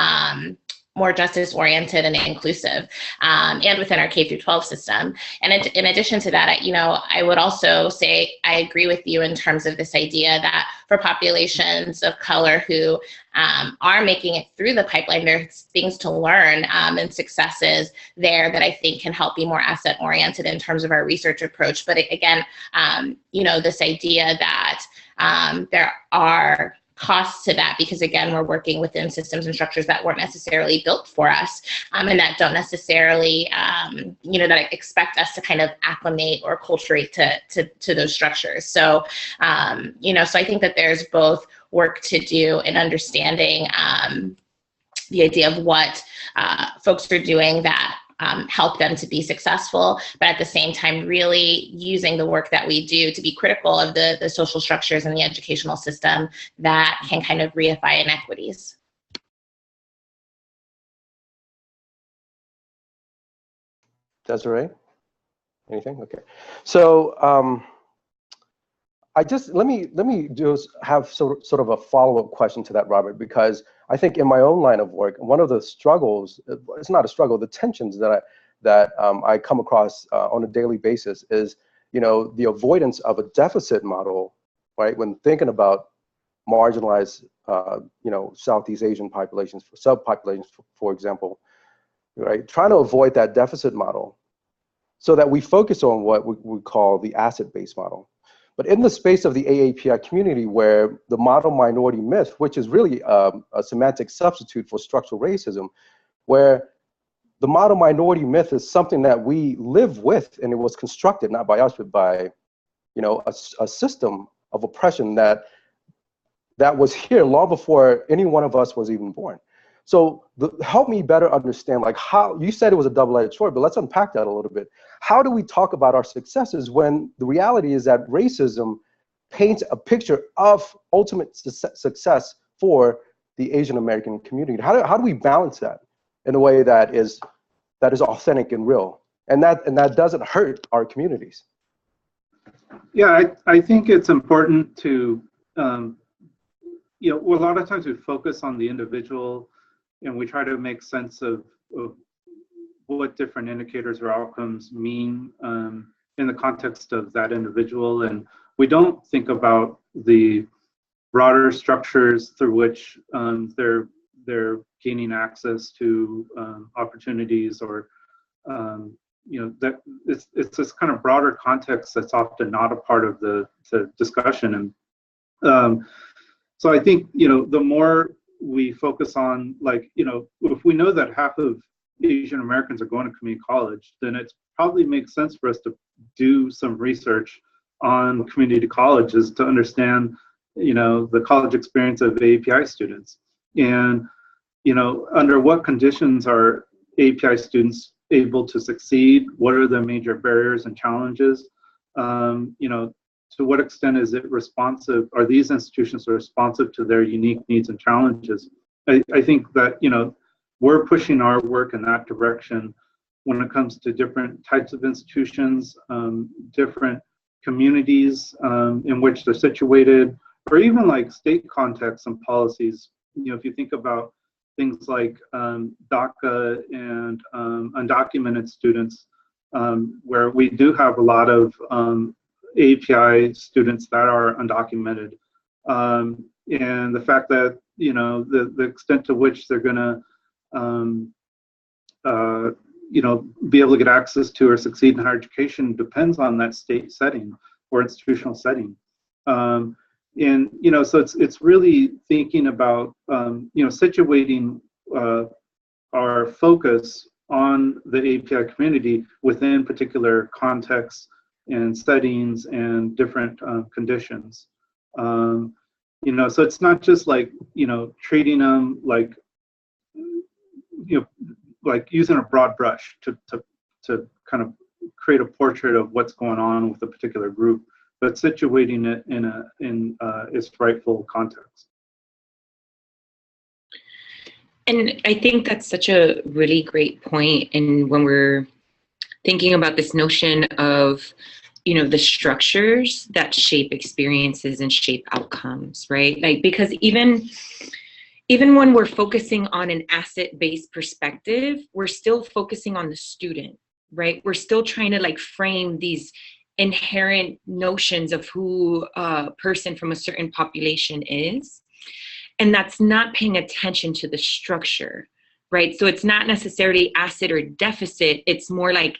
more justice oriented and inclusive, and within our K-12 system. And in addition to that, you know, I would also say I agree with you in terms of this idea that for populations of color who are making it through the pipeline, there's things to learn and successes there that I think can help be more asset oriented in terms of our research approach. But again, you know, this idea that there are costs to that, because again, we're working within systems and structures that weren't necessarily built for us, and that don't necessarily, you know, that expect us to kind of acclimate or acculturate to those structures. So, you know, so I think that there's both work to do in understanding the idea of what folks are doing that help them to be successful, but at the same time, really using the work that we do to be critical of the social structures and the educational system that can kind of reify inequities. Desiree, anything? Okay. So let me just have sort of a follow-up question to that, Robert, because I think in my own line of work, one of the struggles, it's not a struggle, the tensions that I come across on a daily basis is, the avoidance of a deficit model, right? When thinking about marginalized, Southeast Asian populations, subpopulations, for example, right? Trying to avoid that deficit model so that we focus on what we call the asset-based model. But in the space of the AAPI community, where the model minority myth, which is really a semantic substitute for structural racism, where the model minority myth is something that we live with, and it was constructed not by us, but by, a system of oppression that was here long before any one of us was even born. So help me better understand, like, how you said it was a double-edged sword, but let's unpack that a little bit. How do we talk about our successes when the reality is that racism paints a picture of ultimate success for the Asian American community? How do we balance that in a way that is authentic and real, and that doesn't hurt our communities? Yeah, I think it's important to, a lot of times we focus on the individual and we try to make sense of what different indicators or outcomes mean in the context of that individual. And we don't think about the broader structures through which they're gaining access to opportunities, or that it's this kind of broader context that's often not a part of the discussion. And so I think, the more we focus on, like, if we know that half of Asian Americans are going to community college, then it probably makes sense for us to do some research on community colleges to understand, the college experience of API students. And, under what conditions are API students able to succeed? What are the major barriers and challenges? To what extent is it responsive? Are these institutions responsive to their unique needs and challenges? I think that, we're pushing our work in that direction when it comes to different types of institutions, different communities in which they're situated, or even like state contexts and policies. If you think about things like DACA and undocumented students, where we do have a lot of API students that are undocumented, and the fact that the extent to which they're going to be able to get access to or succeed in higher education depends on that state setting or institutional setting. And so it's really thinking about situating our focus on the API community within particular contexts and settings and different conditions. So it's not just like treating them like like using a broad brush to kind of create a portrait of what's going on with a particular group, but situating it in its rightful context. And I think that's such a really great point. And when we're thinking about this notion of, the structures that shape experiences and shape outcomes, right? Like, because even when we're focusing on an asset-based perspective, we're still focusing on the student, right? We're still trying to frame these inherent notions of who a person from a certain population is. And that's not paying attention to the structure, right? So it's not necessarily asset or deficit, it's more like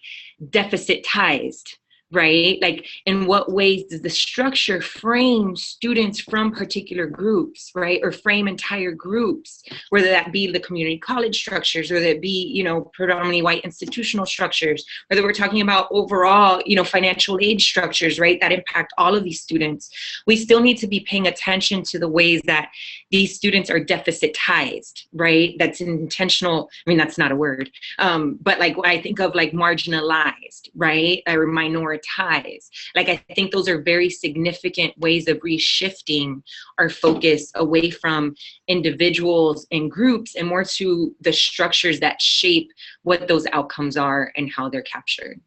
deficitized, right? Like, in what ways does the structure frame students from particular groups, right? Or frame entire groups, whether that be the community college structures, or that be, predominantly white institutional structures, whether we're talking about overall, financial aid structures, right? That impact all of these students. We still need to be paying attention to the ways that these students are deficitized, right? That's intentional. I mean, that's not a word, but when I think of marginalized, right? Or minoritized, I think those are very significant ways of reshifting our focus away from individuals and groups and more to the structures that shape what those outcomes are and how they're captured.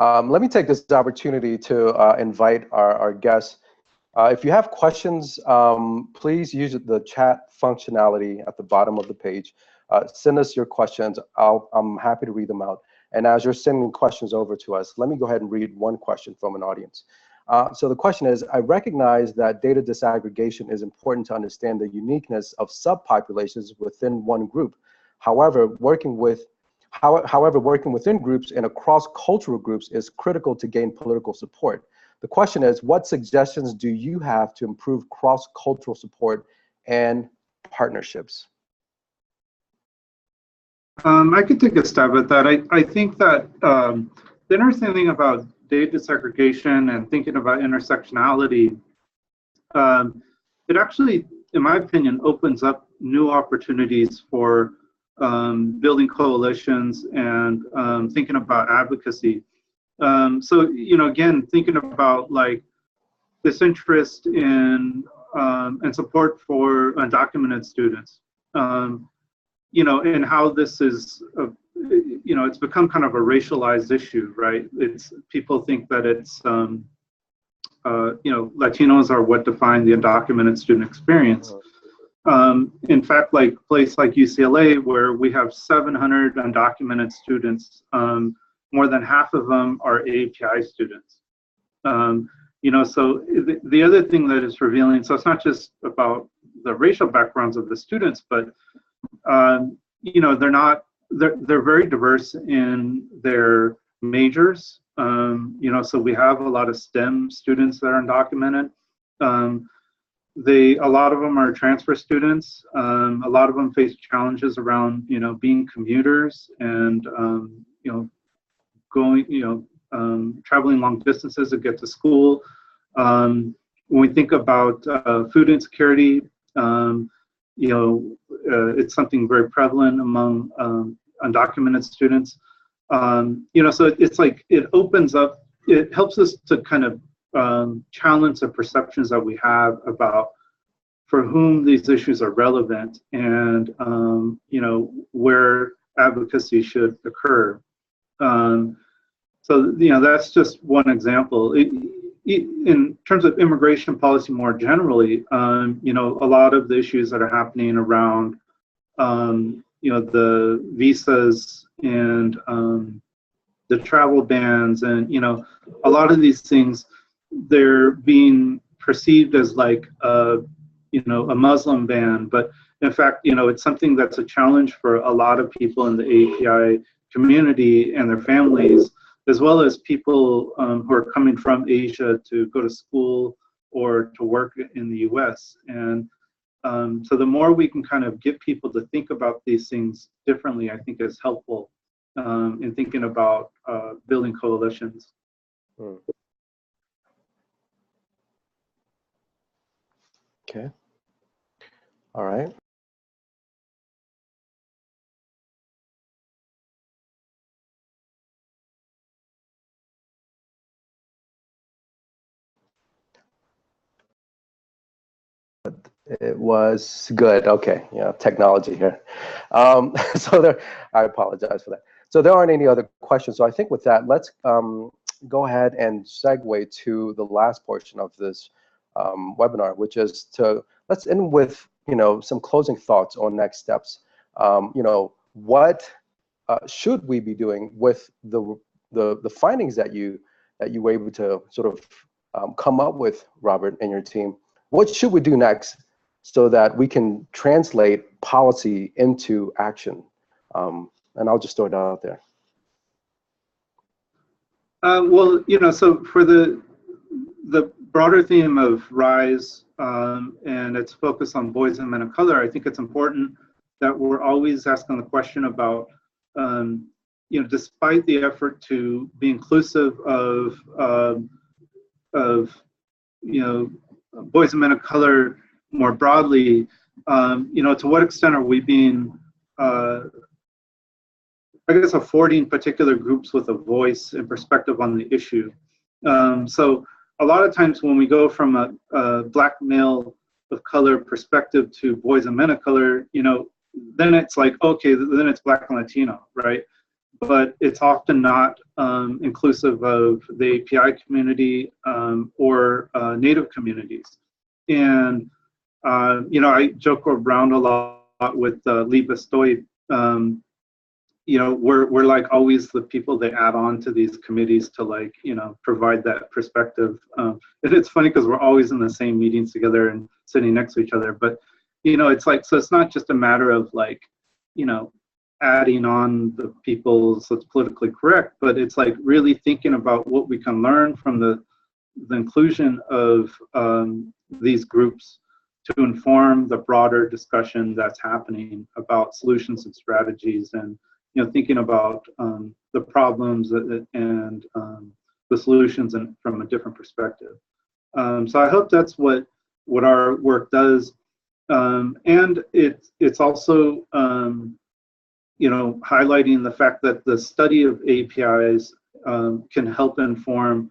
Let me take this opportunity to invite our guests. If you have questions, please use the chat functionality at the bottom of the page. Send us your questions. I'm happy to read them out. And as you're sending questions over to us, let me go ahead and read one question from an audience. So the question is, I recognize that data disaggregation is important to understand the uniqueness of subpopulations within one group. However, working within groups and across cultural groups is critical to gain political support. The question is, what suggestions do you have to improve cross-cultural support and partnerships? I could take a stab at that. I think that the interesting thing about data disaggregation and thinking about intersectionality, it actually, in my opinion, opens up new opportunities for building coalitions and thinking about advocacy. So, you know, again, thinking about like this interest in and support for undocumented students, you know, and how this is, you know, it's become kind of a racialized issue, right? It's people think that it's, you know, Latinos are what define the undocumented student experience. In fact, like a place like UCLA, where we have 700 undocumented students, more than half of them are API students. You know, so the other thing that is revealing, so it's not just about the racial backgrounds of the students, but you know, they're very diverse in their majors. You know, so we have a lot of STEM students that are undocumented. A lot of them are transfer students. A lot of them face challenges around, you know, being commuters and, you know, going, you know, traveling long distances to get to school. When we think about food insecurity, you know, it's something very prevalent among undocumented students. You know, so it's like it opens up, it helps us to kind of challenge the perceptions that we have about for whom these issues are relevant and, you know, where advocacy should occur. So, you know, that's just one example. In terms of immigration policy more generally, you know, a lot of the issues that are happening around, you know, the visas and the travel bans and, you know, a lot of these things, they're being perceived as like, you know, a Muslim ban, but in fact, you know, it's something that's a challenge for a lot of people in the API community and their families, as well as people who are coming from Asia to go to school or to work in the US. And so the more we can kind of get people to think about these things differently, I think is helpful in thinking about building coalitions. Okay. All right. It was good. Okay, yeah, technology here. So there, I apologize for that. So there aren't any other questions. So I think with that, let's go ahead and segue to the last portion of this webinar, which is let's end with, you know, some closing thoughts on next steps. You know, what should we be doing with the findings that you were able to sort of come up with, Robert, and your team? What should we do next so that we can translate policy into action? And I'll just throw it out there. Well, you know, so for the broader theme of RISE and its focus on boys and men of color, I think it's important that we're always asking the question about, you know, despite the effort to be inclusive of you know, boys and men of color more broadly, you know, to what extent are we being, I guess, affording particular groups with a voice and perspective on the issue? So a lot of times when we go from a Black male of color perspective to boys and men of color, you know, then it's like, okay, then it's Black and Latino, right? but it's often not inclusive of the API community or Native communities. And I joke around a lot with Lee Bestoy. We're like always the people they add on to these committees to like, provide that perspective. And it's funny because we're always in the same meetings together and sitting next to each other. But, it's like, so it's not just a matter of like, adding on the people so it's politically correct, but it's like really thinking about what we can learn from the inclusion of these groups to inform the broader discussion that's happening about solutions and strategies, and thinking about the problems and the solutions and from a different perspective. So I hope that's what our work does, and it's also highlighting the fact that the study of APIs can help inform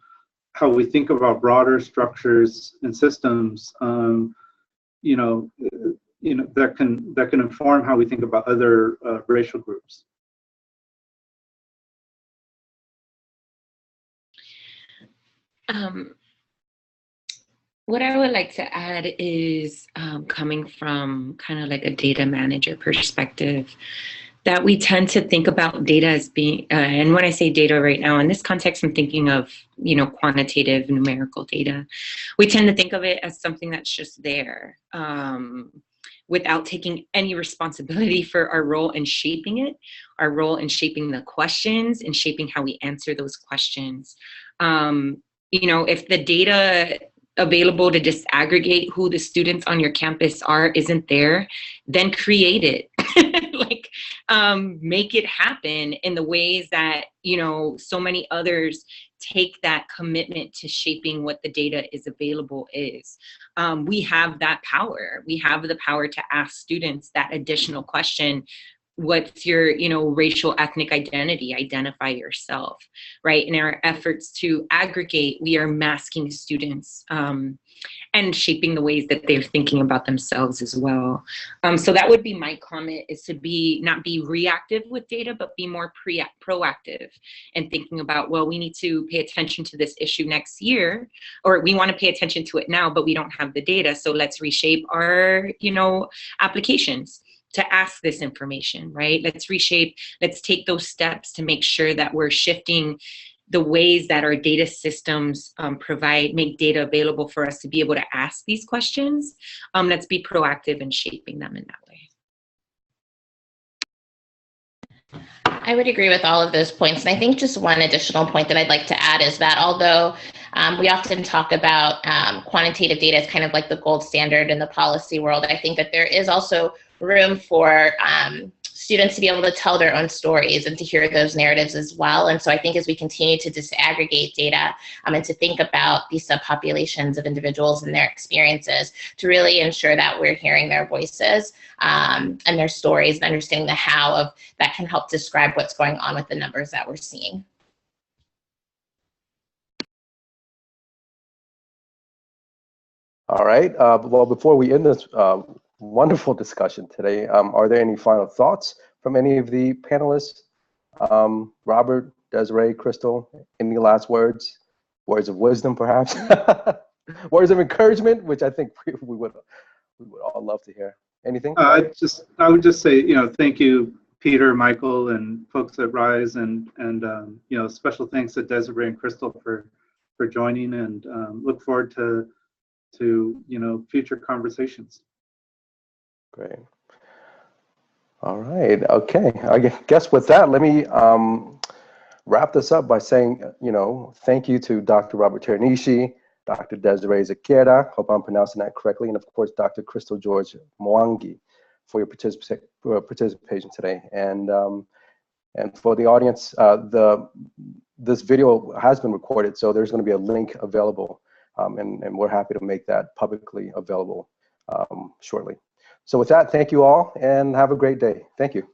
how we think about broader structures and systems. That can inform how we think about other racial groups. What I would like to add is coming from kind of like a data manager perspective, that we tend to think about data as being, and when I say data right now, in this context, I'm thinking of, quantitative numerical data. We tend to think of it as something that's just there without taking any responsibility for our role in shaping it, our role in shaping the questions and shaping how we answer those questions. If the data available to disaggregate who the students on your campus are isn't there, then create it. Make it happen in the ways that, so many others take that commitment to shaping what the data is available is. We have that power. We have the power to ask students that additional question: what's your, racial ethnic identity? Identify yourself, right? In our efforts to aggregate, we are masking students and shaping the ways that they're thinking about themselves as well. So that would be my comment, is to not be reactive with data, but be more proactive and thinking about, well, we need to pay attention to this issue next year, or we want to pay attention to it now, but we don't have the data. So let's reshape our, applications to ask this information, right? Let's reshape, let's take those steps to make sure that we're shifting the ways that our data systems make data available for us to be able to ask these questions. Let's be proactive in shaping them in that way. I would agree with all of those points. And I think just one additional point that I'd like to add is that although we often talk about quantitative data as kind of like the gold standard in the policy world, I think that there is also room for students to be able to tell their own stories and to hear those narratives as well. And so I think as we continue to disaggregate data and to think about these subpopulations of individuals and their experiences, to really ensure that we're hearing their voices and their stories and understanding the how of that can help describe what's going on with the numbers that we're seeing. All right. Well, before we end this wonderful discussion today, are there any final thoughts from any of the panelists? Robert, Desiree, Crystal, any last words? Words of wisdom, perhaps? Words of encouragement, which I think we would all love to hear. Anything? I would just say, thank you, Peter, Michael, and folks at RISE, and special thanks to Desiree and Crystal for joining, and look forward to future conversations. Great. All right. Okay. I guess with that, let me wrap this up by saying, thank you to Dr. Robert Teranishi, Dr. Desiree Zaquera, hope I'm pronouncing that correctly, and of course, Dr. Crystal George Mwangi for your participation today. And for the audience, this video has been recorded, so there's going to be a link available, and we're happy to make that publicly available shortly. So with that, thank you all and have a great day. Thank you.